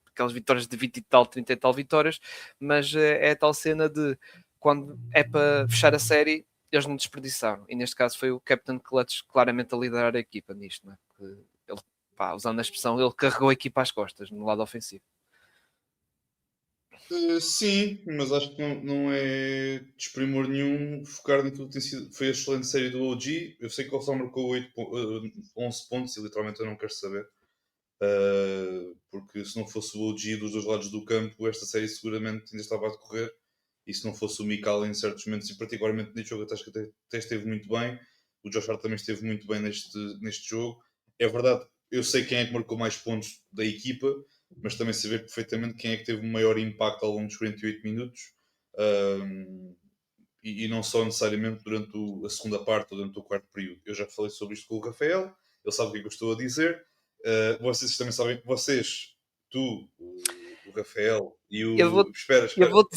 aquelas vitórias de 20 e tal, 30 e tal vitórias, mas é a tal cena de quando é para fechar a série, eles não desperdiçaram. E neste caso foi o Captain Clutch claramente a liderar a equipa nisto, não é? Porque ele, pá, usando a expressão, ele carregou a equipa às costas no lado ofensivo.
Sim, mas acho que não é desprimor nenhum focar naquilo que tem sido. Foi a excelente série do OG. Eu sei que ele só marcou 11 pontos e literalmente eu não quero saber. Porque se não fosse o OG dos dois lados do campo, esta série seguramente ainda estava a decorrer. E se não fosse o Mikal em certos momentos, e particularmente neste jogo, acho que até esteve muito bem. O Josh Hart também esteve muito bem neste jogo. É verdade, eu sei quem é que marcou mais pontos da equipa, mas também sei ver perfeitamente quem é que teve o maior impacto ao longo dos 48 minutos. E não só necessariamente durante a segunda parte ou durante o quarto período. Eu já falei sobre isto com o Rafael, ele sabe o que é que eu estou a dizer. Vocês também sabem, tu, o Rafael e
Eu vou,
o. Espera,
eu
espera.
vou,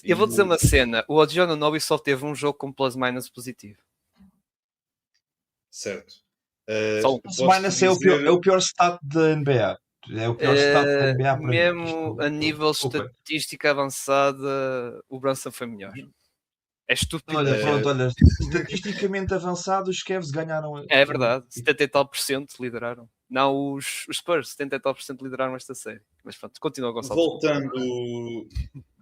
eu
E
vou dizer
o.
uma cena. O OG Anunoby só teve um jogo com plus-minus positivo.
Certo.
Só um.
Eu
Plus
posso te
minus é o
dizer.
pior stat da NBA. É o pior stat da NBA para mim.
Mesmo a nível
Desculpa.
estatística avançada, o Brunson foi melhor. É estúpido.
Olha,
eh,
pronto, olha. Estatisticamente avançado, os Cavs ganharam.
É verdade, 70 e tal por cento lideraram. Não os Spurs, 70 e tal por cento lideraram esta série. Mas pronto, continua, Gonçalo.
voltando.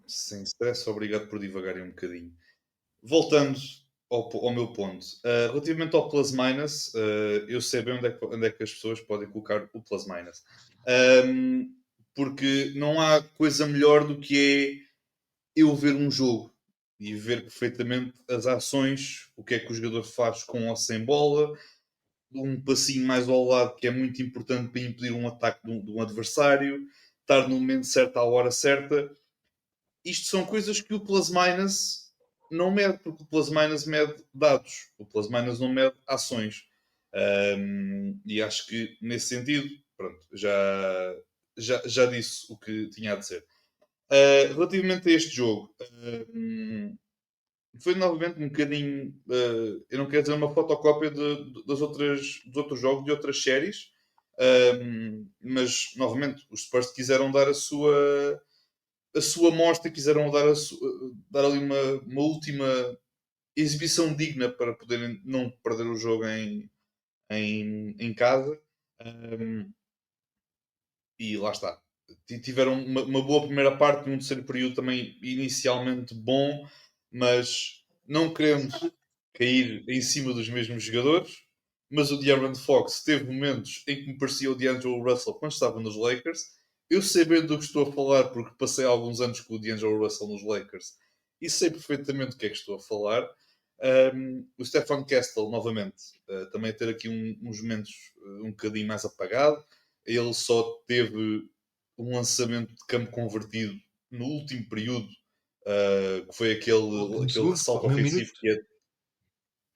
Sem stress, obrigado por divagarem um bocadinho. Voltando ao meu ponto, relativamente ao plus-minus, eu sei bem onde é que as pessoas podem colocar o plus-minus. Porque não há coisa melhor do que eu ver um jogo e ver perfeitamente as ações, o que é que o jogador faz com ou sem bola, um passinho mais ao lado que é muito importante para impedir um ataque de um adversário, estar no momento certo à hora certa. Isto são coisas que o plus-minus não mede, porque o plus-minus mede dados, o plus-minus não mede ações. E acho que nesse sentido, pronto, já disse o que tinha a dizer. Relativamente a este jogo, foi novamente um bocadinho. Eu não quero dizer uma fotocópia dos outros jogos, de outras séries, mas novamente os Spurs quiseram dar a sua mostra, quiseram dar ali uma última exibição digna para poderem não perder o jogo em casa. Um, e lá está. Tiveram uma boa primeira parte, um terceiro período também inicialmente bom, mas não queremos cair em cima dos mesmos jogadores. Mas o De'Aaron Fox teve momentos em que me parecia o D'Angelo Russell quando estava nos Lakers. Eu sei bem do que estou a falar porque passei alguns anos com o D'Angelo Russell nos Lakers e sei perfeitamente do que é que estou a falar. O Stefan Castle, novamente, também ter aqui uns momentos um bocadinho mais apagado. Ele só teve um lançamento de campo convertido no último período, que foi aquele
Segundo,
ressalto
meio
ofensivo
minuto.
que é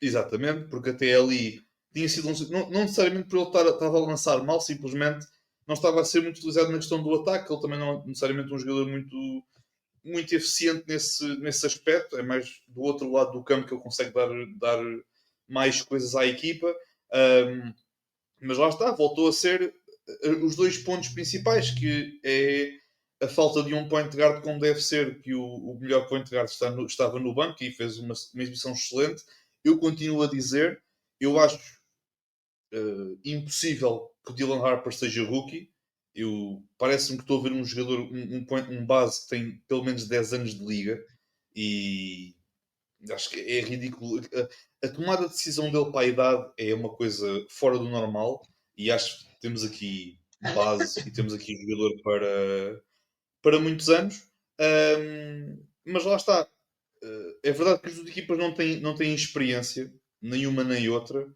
exatamente, porque até ali tinha sido não necessariamente por ele estava a lançar mal, simplesmente não estava a ser muito utilizado na questão do ataque. Ele também não é necessariamente um jogador muito eficiente nesse aspecto, é mais do outro lado do campo que ele consegue dar mais coisas à equipa. Mas lá está, voltou a ser os dois pontos principais, que é a falta de um point guard como deve ser, que o melhor point guard estava no banco e fez uma exibição excelente. Eu continuo a dizer, eu acho impossível que o Dylan Harper seja rookie. Parece-me que estou a ver um jogador, um base que tem pelo menos 10 anos de liga e acho que é ridículo. A tomada de decisão dele para a idade é uma coisa fora do normal e acho que temos aqui base e temos aqui jogador para muitos anos. Mas lá está. É verdade que as duas equipas não têm experiência, nenhuma nem outra,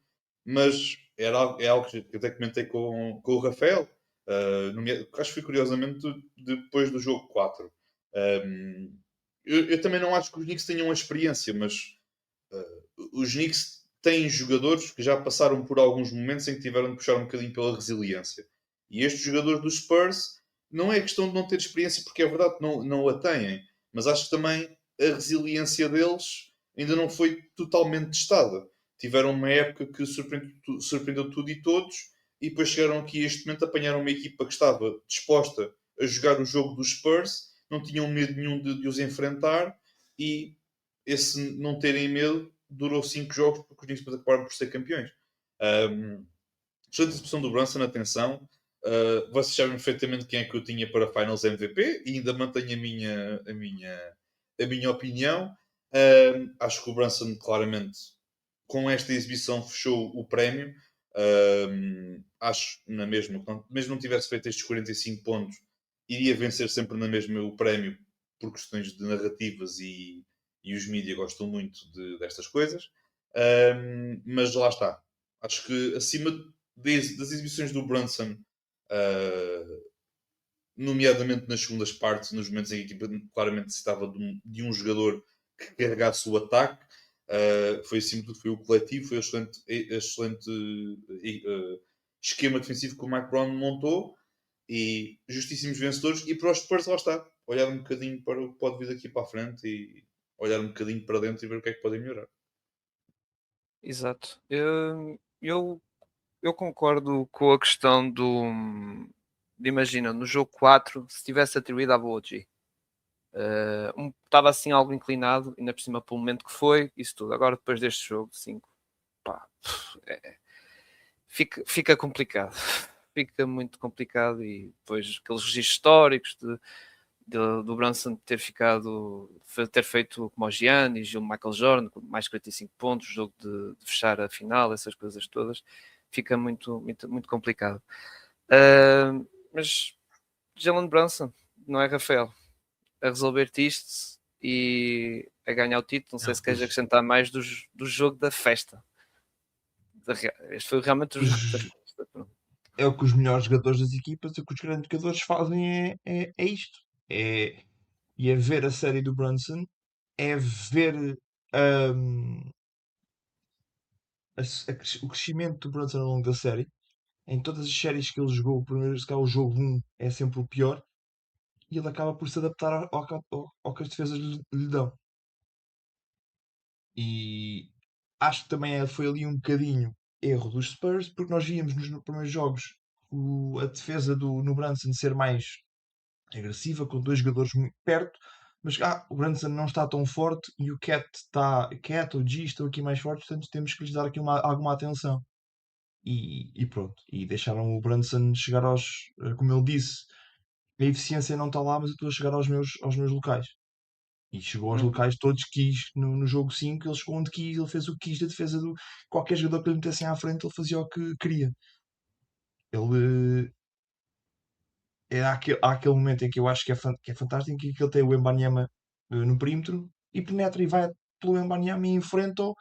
mas é algo que eu até comentei com o Rafael. Acho que foi curiosamente depois do jogo 4. Eu também não acho que os Knicks tenham a experiência, mas os Knicks têm jogadores que já passaram por alguns momentos em que tiveram de puxar um bocadinho pela resiliência. E estes jogadores dos Spurs não é questão de não ter experiência, porque é verdade que não a têm, mas acho que também a resiliência deles ainda não foi totalmente testada. Tiveram uma época que surpreendeu tudo e todos, e depois chegaram aqui a este momento, apanharam uma equipa que estava disposta a jogar o jogo dos Spurs, não tinham medo nenhum de os enfrentar, e esse não terem medo durou 5 jogos porque os Knicks acabaram por ser campeões. Excelente exibição do Brunson, atenção. Vocês sabem perfeitamente quem é que eu tinha para Finals MVP e ainda mantenho a minha opinião. Acho que o Brunson claramente com esta exibição fechou o prémio. Acho na mesma, mesmo não tivesse feito estes 45 pontos, iria vencer sempre na mesma o prémio por questões de narrativas e os mídias gostam muito destas coisas. Mas lá está. Acho que acima das exibições do Brunson, nomeadamente nas segundas partes, nos momentos em que a equipa claramente necessitava de um jogador que carregasse o ataque, foi acima de tudo, foi o coletivo, foi o excelente esquema defensivo que o Mike Brown montou e justíssimos vencedores. E para os Spurs, lá está, olhar um bocadinho para o que pode vir daqui para a frente e olhar um bocadinho para dentro e ver o que é que podem melhorar.
Exato. Eu concordo com a questão imagina, no jogo 4, se tivesse atribuído à Boji. Estava assim algo inclinado, ainda por cima pelo momento que foi, isso tudo. Agora, depois deste jogo, 5, pá, fica complicado. Fica muito complicado e depois aqueles registros históricos do Brunson ter feito como o Giannis e o Michael Jordan, com mais 45 pontos, o jogo de fechar a final, essas coisas todas, fica muito, muito, muito complicado. Mas Jalen Brunson, não é Rafael, a resolver-te isto e a ganhar o título. Não sei se queres acrescentar mais do jogo da festa. Este foi realmente o jogo da festa.
É o que os melhores jogadores das equipas, o que os grandes jogadores fazem é isto. E é ver a série do Brunson, é ver hum, o crescimento do Brunson ao longo da série. Em todas as séries que ele jogou, primeiro se calhar o jogo 1 é sempre o pior, e ele acaba por se adaptar ao que as defesas lhe dão. E acho que também foi ali um bocadinho erro dos Spurs, porque nós víamos nos primeiros jogos a defesa no Brunson ser mais agressiva, com dois jogadores muito perto, mas o Brunson não está tão forte e o Cat ou o G estão aqui mais fortes, portanto temos que lhes dar aqui alguma atenção. E pronto, e deixaram o Brunson chegar como ele disse, a eficiência não está lá, mas eu estou a chegar aos meus locais. E chegou aos locais todos quis no jogo 5, ele chegou onde quis, ele fez o que quis da defesa do qualquer jogador que lhe metessem à frente, ele fazia o que queria. Ele há aquele momento em que eu acho que é fantástico, em que ele tem o Embanyama no perímetro e penetra e vai pelo Embanyama e enfrenta-o,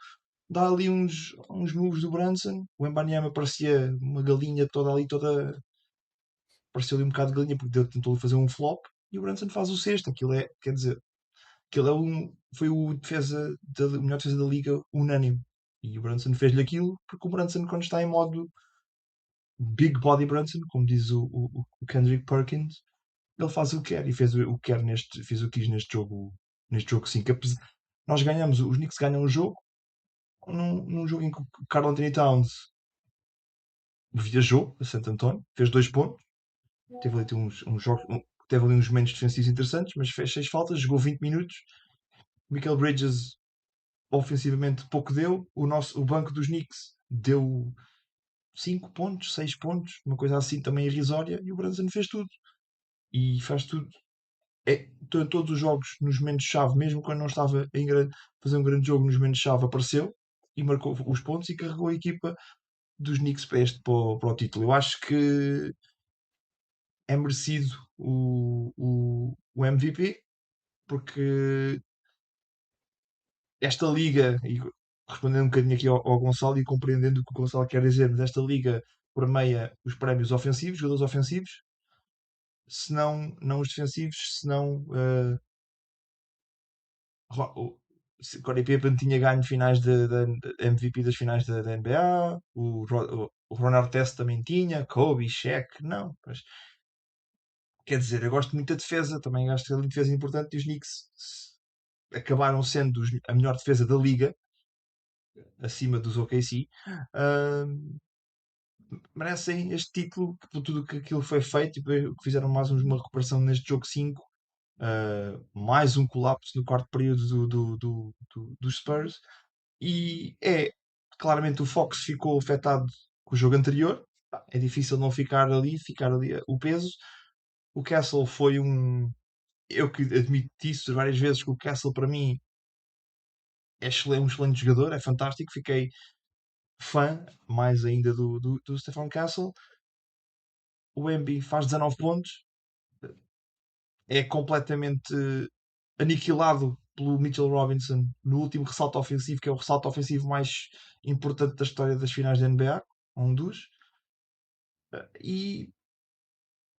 dá ali uns moves do Brunson. O Embanyama parecia uma galinha toda ali, pareceu ali um bocado de galinha porque ele tentou fazer um flop e o Brunson faz o sexto. Aquilo é, quer dizer, aquilo foi o melhor defesa da liga unânime. E o Brunson fez-lhe aquilo porque o Brunson, quando está em modo Big Body Brunson, como diz o Kendrick Perkins, ele faz o que quer e fez o que quer fez o que quis neste jogo 5. Nós ganhamos, os Knicks ganham o jogo num jogo em que o Karl Anthony Towns viajou a Santo António, fez 2 pontos, teve ali uns jogos, teve ali uns momentos defensivos interessantes, mas fez 6 faltas, jogou 20 minutos. Michael Bridges ofensivamente pouco deu, o banco dos Knicks deu 5 pontos, 6 pontos, uma coisa assim também irrisória, e o Brunson fez tudo. E faz tudo em todos os jogos, nos momentos-chave, mesmo quando não estava fazer um grande jogo, nos momentos-chave apareceu e marcou os pontos e carregou a equipa dos Knicks para o título. Eu acho que é merecido o MVP, porque esta liga, e respondendo um bocadinho aqui ao Gonçalo e compreendendo o que o Gonçalo quer dizer, mas esta liga permeia os prémios ofensivos, jogadores ofensivos, se não os defensivos, senão Corey Pippen tinha ganho finais de MVP das finais da NBA, o Ron Artest também tinha, Kobe, Shaq, não. Mas, quer dizer, eu gosto muito da defesa, também acho que é uma defesa importante e os Knicks acabaram sendo a melhor defesa da liga, acima dos OKC. Merecem este título por tudo que aquilo foi feito e que fizeram mais uma recuperação neste jogo 5. Mais um colapso no quarto período dos Spurs. E claramente o Fox ficou afetado com o jogo anterior, é difícil não ficar ali, o peso. O Castle foi eu que admito isso várias vezes, que o Castle para mim um excelente jogador, é fantástico, fiquei fã mais ainda do Stefan Castle. O Embi faz 19 pontos, é completamente aniquilado pelo Mitchell Robinson no último ressalto ofensivo, que é o ressalto ofensivo mais importante da história das finais da NBA, um dos. E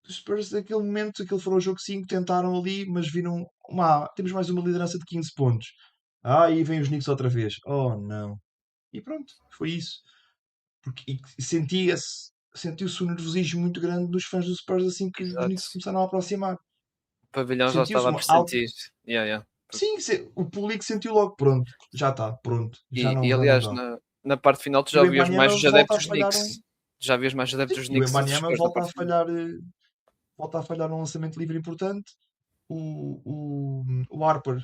os Spurs, naquele momento, aquele foi o jogo 5, tentaram ali, mas viram temos mais uma liderança de 15 pontos. Aí vem os Knicks outra vez. Oh não. E pronto, foi isso. E sentiu-se um nervosismo muito grande dos fãs dos Spurs assim que os Knicks
Exato.
começaram a aproximar.
O pavilhão já
Sentiu-se
estava a
uma alta.
pressentir. Yeah, yeah.
Sim, o público sentiu logo, pronto, já está, pronto,
E
já não
aliás,
dá.
na parte final, tu
E
já
o
vias mais
Embanyama
os
volta a
adeptos
falhar
Knicks. Já vias mais
sim,
adeptos
e o
Knicks dos
Embanyama
Spurs na parte final.
volta a falhar um lançamento livre importante. O Harper,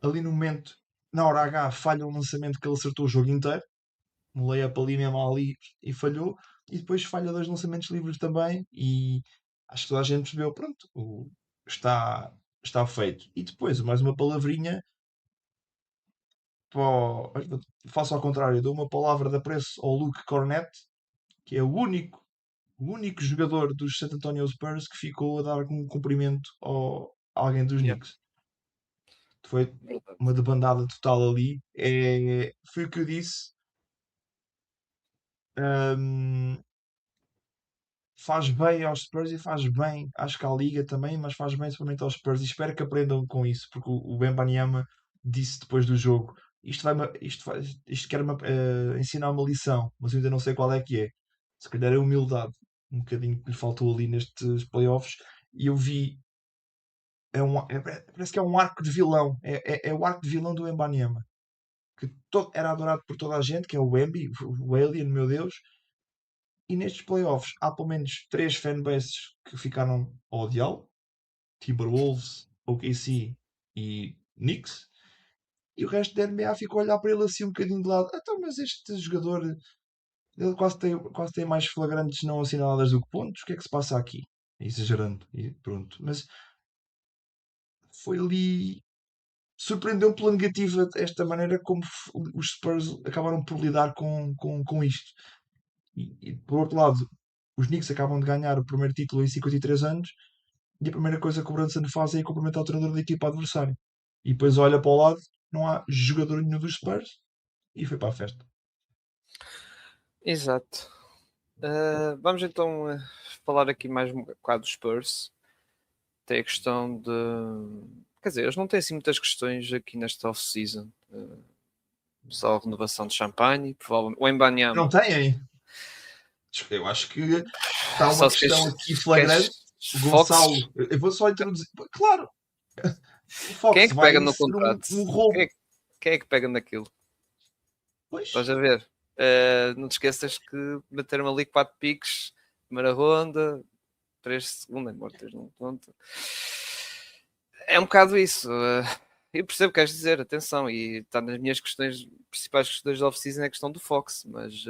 ali no momento, na hora H, falha um lançamento que ele acertou o jogo inteiro. Um layup ali mesmo ali e falhou. E depois falha dois lançamentos livres também. E acho que toda a gente percebeu, pronto, está, está feito. E depois, mais uma palavrinha, faço ao contrário, dou uma palavra de apreço ao Luke Cornett, que é o único jogador dos San Antonio Spurs que ficou a dar um cumprimento a alguém dos
Yeah,
Knicks. Foi
verdade.
uma debandada total ali. Foi o que eu disse. Ahm, Faz bem aos Spurs e faz bem, acho que à Liga também, mas faz bem somente aos Spurs e espero que aprendam com isso, porque o Wembanyama disse depois do jogo, isto quer ensinar uma lição, mas eu ainda não sei qual é que é. Se calhar é humildade, um bocadinho que lhe faltou ali nestes playoffs, e eu vi, parece que é um arco de vilão, é o arco de vilão do Wembanyama, que era adorado por toda a gente, que é o Wemby, o Alien, meu Deus, e nestes playoffs há pelo menos três fanbases que ficaram a odiá-lo: Timberwolves, OKC e Knicks. E o resto da NBA ficou a olhar para ele assim um bocadinho de lado. Então, mas este jogador, ele quase tem mais flagrantes não assinaladas do que pontos. O que é que se passa aqui? Exagerando. E pronto. Mas foi ali. Surpreendeu-me pela negativa esta maneira como os Spurs acabaram por lidar com isto. E por outro lado, os Knicks acabam de ganhar o primeiro título em 53 anos e a primeira coisa que o Brunson faz é ir cumprimentar o treinador da equipa adversária. E depois olha para o lado, não há jogador nenhum dos Spurs e foi para a festa.
Exato. Vamos então falar aqui mais um bocado dos Spurs. Tem a questão de. Quer dizer, eles não têm assim muitas questões aqui nesta off-season. Só a renovação de champanhe, provavelmente. O
Não
Embanyama.
têm? Eu acho que está uma
Só se
questão
queres,
aqui
queres
flagrante. O
Fox.
Gonçalo, eu vou só introduzir. Claro, o
Quem é
Fox
que
vai
pega no
ser
contrato?
um roubo.
Quem é que pega naquilo?
Pois,
Estás a ver? Não te esqueças que meteram ali 4 piques, primeira ronda, 3 segunda, embora 3 não conta. É um bocado isso. Eu percebo o que queres dizer, atenção, e está nas minhas questões, principais questões da off-season é a questão do Fox, mas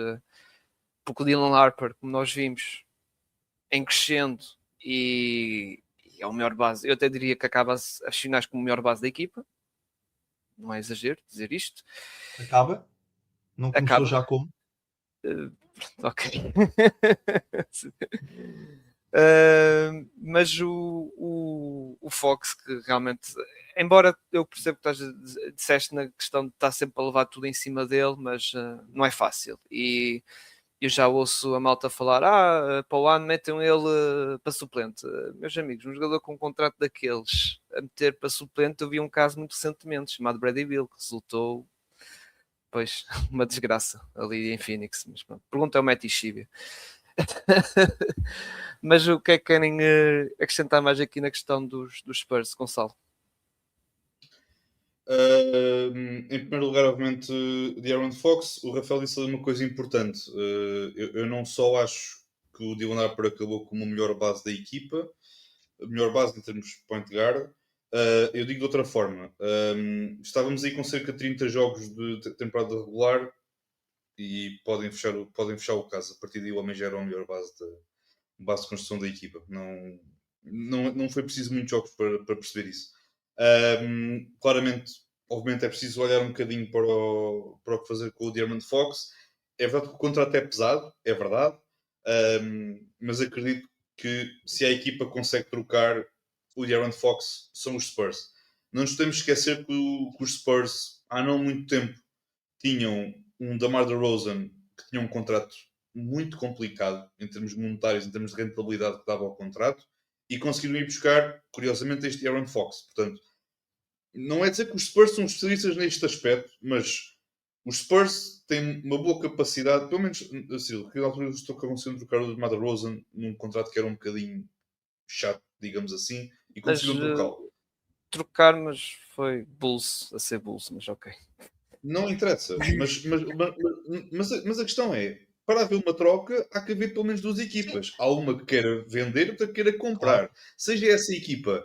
porque o Dylan Harper, como nós vimos, em crescendo e é o melhor base, eu até diria que acaba as finais como o melhor base da equipa, não é exagero dizer isto.
acaba. Não começou
Acaba,
já como.
ok. Mas o Fox, que realmente, embora eu perceba que disseste na questão de estar sempre a levar tudo em cima dele, mas não é fácil. E eu já ouço a malta falar: para o ano metem ele para suplente. Meus amigos, um jogador com um contrato daqueles a meter para suplente, eu vi um caso muito recentemente chamado Brady Bill, que resultou, pois, uma desgraça ali em Phoenix. Mas pronto, pergunta ao Matt Ishibia. Mas o que é que querem acrescentar mais aqui na questão dos Spurs, Gonçalo?
Em primeiro lugar, obviamente, de Aaron Fox, o Rafael disse ali uma coisa importante. Eu não só acho que o Dylan Harper acabou como a melhor base da equipa, a melhor base em termos de point guard. Eu digo de outra forma. Estávamos aí com cerca de 30 jogos de temporada regular e podem fechar o caso. A partir daí o homem já era a melhor base de construção da equipa. Não foi preciso muitos jogos para perceber isso. Claramente, obviamente é preciso olhar um bocadinho para o que fazer com o De'Aaron Fox. É verdade que o contrato é pesado, é verdade, mas acredito que se a equipa consegue trocar o De'Aaron Fox, são os Spurs. Não nos temos de esquecer que os Spurs há não muito tempo tinham um DeMar DeRozan que tinha um contrato muito complicado em termos monetários, em termos de rentabilidade que dava ao contrato, e conseguiram ir buscar, curiosamente, este Aaron Fox. Portanto, não é dizer que os Spurs são especialistas neste aspecto, mas os Spurs têm uma boa capacidade, pelo menos, assim, que na altura estou conseguindo trocar o DeMar DeRozan num contrato que era um bocadinho chato, digamos assim, e
Mas
conseguiram trocá-lo.
trocar, mas foi Bulls a ser Bulls, mas ok.
Não interessa, mas a questão é, para haver uma troca, há que haver pelo menos duas equipas. Há uma que queira vender, outra que queira comprar.
Claro.
Seja essa equipa,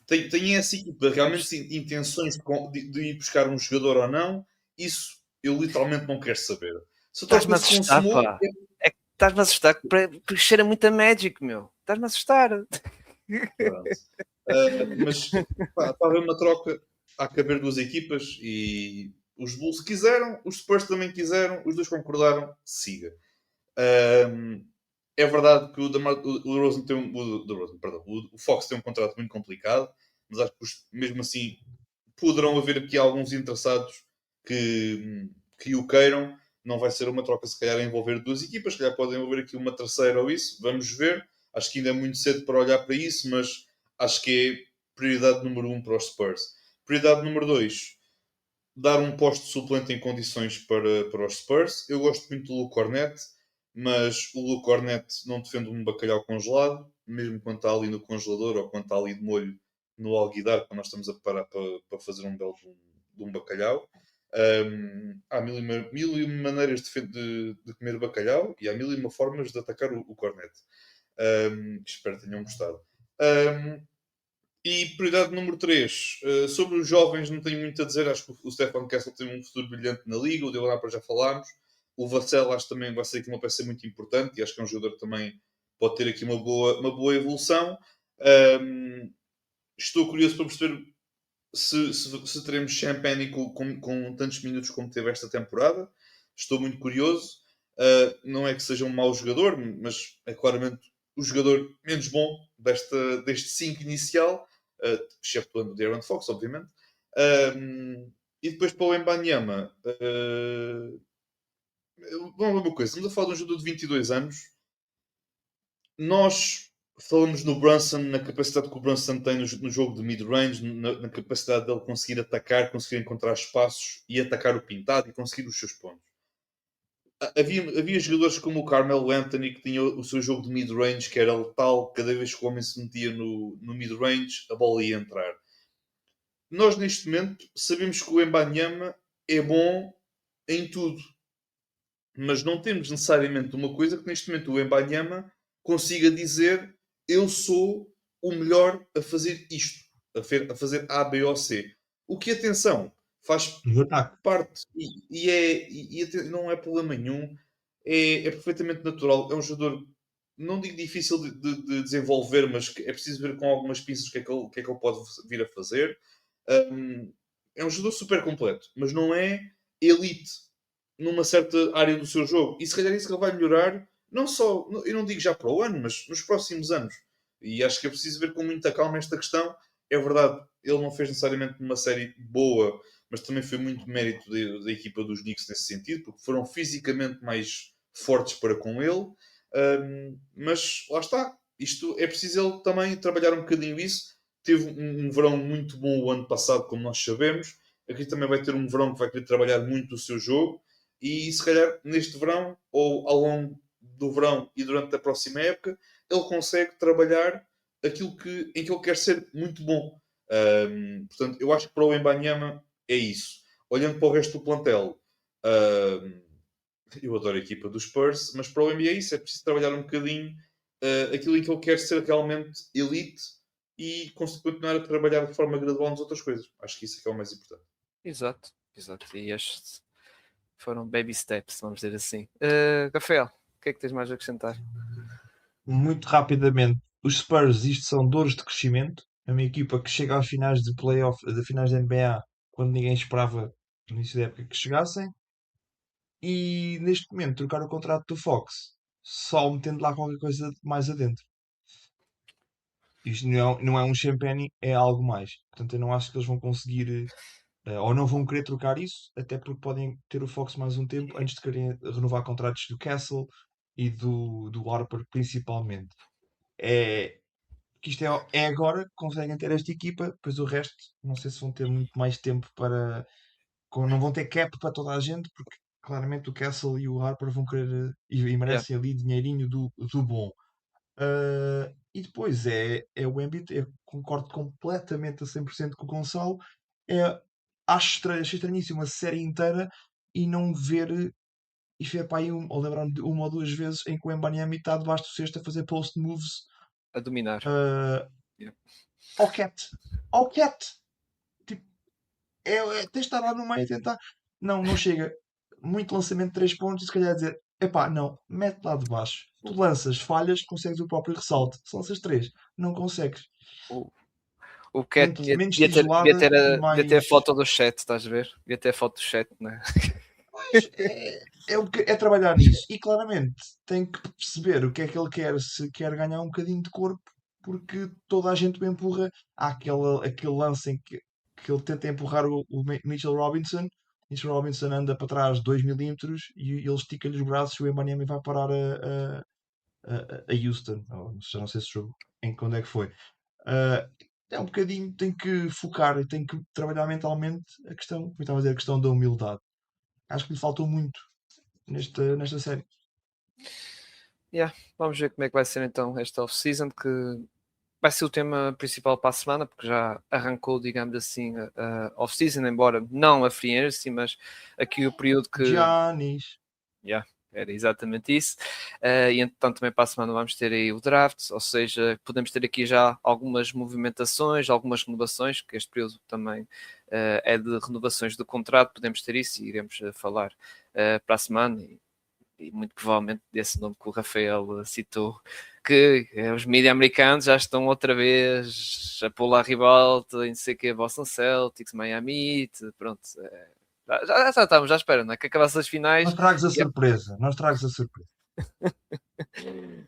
tem essa equipa realmente intenções de ir buscar um jogador ou não, isso eu literalmente não quero saber. Se a
Estás-me
troca
a
se
assustar,
consumou,
pá. É que estás-me a assustar, porque cheira muito a Magic, meu. Estás-me a assustar.
pronto. Mas para haver uma troca, há que haver duas equipas e os Bulls quiseram, os Spurs também quiseram, os dois concordaram, siga. É verdade que o Rosen tem o Fox tem um contrato muito complicado, mas acho que mesmo assim poderão haver aqui alguns interessados que o queiram. Não vai ser uma troca, se calhar, a envolver duas equipas, se calhar podem envolver aqui uma terceira ou isso, vamos ver. Acho que ainda é muito cedo para olhar para isso, mas acho que é prioridade número 1 para os Spurs. Prioridade número 2, dar um posto suplente em condições para os Spurs. Eu gosto muito do Luke Cornet, mas o Luke Cornet não defende um bacalhau congelado, mesmo quando está ali no congelador ou quando está ali de molho no alguidar, quando nós estamos a preparar para fazer um belo de um bacalhau. Há mil e uma maneiras de comer bacalhau e há mil e uma formas de atacar o Cornet. Espero que tenham gostado. E prioridade número 3, sobre os jovens não tenho muito a dizer, acho que o Stefan Kessel tem um futuro brilhante na Liga, o Delanapa já falámos, o Vassell acho que também vai ser aqui uma peça muito importante e acho que é um jogador que também pode ter aqui uma boa evolução. Estou curioso para perceber se teremos Champagne com tantos minutos como teve esta temporada, estou muito curioso. Não é que seja um mau jogador, mas é claramente o jogador menos bom deste 5 inicial, exceptuando o De'Aaron Fox, obviamente. E depois para o Embanyama, vamos ver uma coisa, estamos a falar de um jogador de 22 anos. Nós falamos no Brunson, na capacidade que o Brunson tem no jogo de mid-range, na capacidade dele conseguir atacar, conseguir encontrar espaços e atacar o pintado e conseguir os seus pontos. Havia jogadores como o Carmelo Anthony que tinha o seu jogo de mid-range que era letal, cada vez que o homem se metia no mid-range a bola ia entrar. Nós neste momento sabemos que o Embanyama é bom em tudo, mas não temos necessariamente uma coisa que neste momento o Embanyama consiga dizer eu sou o melhor a fazer isto, a fazer A, B ou C. O que, atenção, faz
No ataque.
parte não é problema nenhum, é perfeitamente natural. É um jogador, não digo difícil de desenvolver, mas que é preciso ver com algumas pinças o que é que ele pode vir a fazer. É um jogador super completo, mas não é elite numa certa área do seu jogo. E se calhar isso que ele vai melhorar, não só, eu não digo já para o ano, mas nos próximos anos. E acho que é preciso ver com muita calma esta questão. É verdade, ele não fez necessariamente uma série boa, mas também foi muito mérito da equipa dos Knicks nesse sentido, porque foram fisicamente mais fortes para com ele. Mas lá está, isto é preciso ele também trabalhar um bocadinho isso. Teve um verão muito bom o ano passado, como nós sabemos. Aqui também vai ter um verão que vai querer trabalhar muito o seu jogo. E se calhar neste verão, ou ao longo do verão e durante a próxima época, ele consegue trabalhar aquilo em que ele quer ser muito bom. Portanto, eu acho que para o Embanyama é isso. Olhando para o resto do plantel, eu adoro a equipa dos Spurs, mas para o NBA é isso, é preciso trabalhar um bocadinho aquilo em que ele quer ser realmente elite e continuar a trabalhar de forma gradual nas outras coisas. Acho que isso é que é o mais importante.
Exato, exato. E este foram baby steps, vamos dizer assim. Rafael, o que é que tens mais a acrescentar?
Muito rapidamente, os Spurs, isto são dores de crescimento. É uma equipa que chega às finais de playoff, de finais da NBA, quando ninguém esperava no início da época que chegassem. E neste momento, trocar o contrato do Fox, só metendo lá qualquer coisa mais adentro. Isto não é um champanhe, é algo mais. Portanto, eu não acho que eles vão conseguir, ou não vão querer trocar isso, até porque podem ter o Fox mais um tempo antes de querem renovar contratos do Castle e do Harper, principalmente. É, que isto é agora que conseguem ter esta equipa, depois o resto, não sei se vão ter muito mais tempo para. Não vão ter cap para toda a gente, porque claramente o Castle e o Harper vão querer e
Yeah,
merecem ali dinheirinho do bom. E depois é o Embiid, eu concordo completamente a 100% com o Gonçalo. É, achei estranhíssimo a série inteira e não ver. E ver para aí, ou lembrar-me de uma ou duas vezes em que o Embanyama está debaixo do cesto a fazer post moves
a dominar.
uh,
Yeah.
ao cat. Ao cat! Tipo, tens de estar lá no meio a tentar. Não, não chega. Muito lançamento de 3 pontos e se calhar dizer: epá, não, mete lá de baixo. Tu lanças, falhas, consegues o próprio ressalto. Se lanças 3, não consegues.
O, o Cat
Menos,
devia,
menos
devia ter, devia,
tijolada
ter
e
a, devia ter a
mais.
foto do chat, estás a ver? Devia ter a foto do chat, né?
Pois, é trabalhar nisso. E claramente tem que perceber o que é que ele quer, se quer ganhar um bocadinho de corpo, porque toda a gente o empurra. Há aquele lance em que ele tenta empurrar o Mitchell Robinson. Mitchell Robinson anda para trás 2 milímetros e ele estica-lhe os braços e o Embanyama vai parar a Houston. Já não sei se jogo em quando é que foi. Ah, é um bocadinho, tem que focar e tem que trabalhar mentalmente a questão, como eu estava a dizer, a questão da humildade. Acho que lhe faltou muito nesta série.
Yeah. Vamos ver como é que vai ser então esta off-season, que vai ser o tema principal para a semana, porque já arrancou, digamos assim, a off-season, embora não a free agency, mas aqui o período que
Giannis.
yeah, era exatamente isso. E entretanto também para a semana vamos ter aí o draft, ou seja, podemos ter aqui já algumas movimentações, algumas renovações, que este período também é de renovações do contrato, podemos ter isso e iremos falar para a semana e muito provavelmente desse nome que o Rafael citou, que os mídias americanos já estão outra vez a pôr lá a ribalta, em não sei o que, Boston Celtics, Miami Heat, pronto, já estamos à espera, não é? Que acabasse as finais
Nós tragos a
e
surpresa. Nós tragos a surpresa.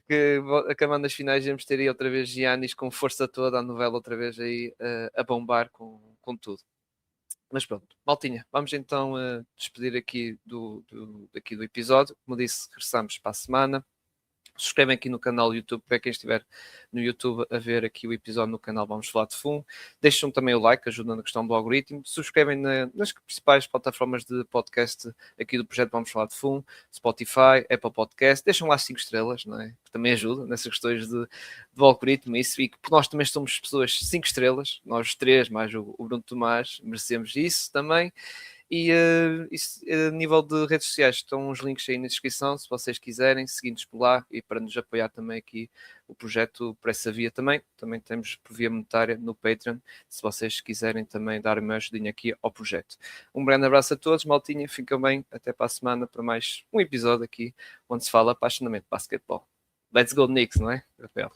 que acabando as finais vamos ter aí outra vez Giannis com força toda, a novela outra vez aí a bombar com tudo. Mas pronto, maltinha, vamos então despedir aqui aqui do episódio. Como disse, regressamos para a semana. Subscrevem aqui no canal do YouTube, para quem estiver no YouTube a ver aqui o episódio no canal Vamos Falar de Fumo. Deixam também o like, ajudando na questão do algoritmo. Subscrevem nas principais plataformas de podcast aqui do projeto Vamos Falar de Fumo, Spotify, Apple Podcast. Deixam lá 5 estrelas, não é? Que também ajuda nessas questões do algoritmo. Isso, e que nós também somos pessoas 5 estrelas, nós 3, mais o Bruno Tomás, merecemos isso também. E a nível de redes sociais, estão os links aí na descrição, se vocês quiserem, seguir-nos por lá e para nos apoiar também aqui o projeto por essa via também. Também temos por via monetária no Patreon, se vocês quiserem também dar uma ajudinha aqui ao projeto. Um grande abraço a todos, maltinha, fiquem bem, até para a semana para mais um episódio aqui, onde se fala apaixonamento de basquetebol. Let's go Knicks, não é, Rafael?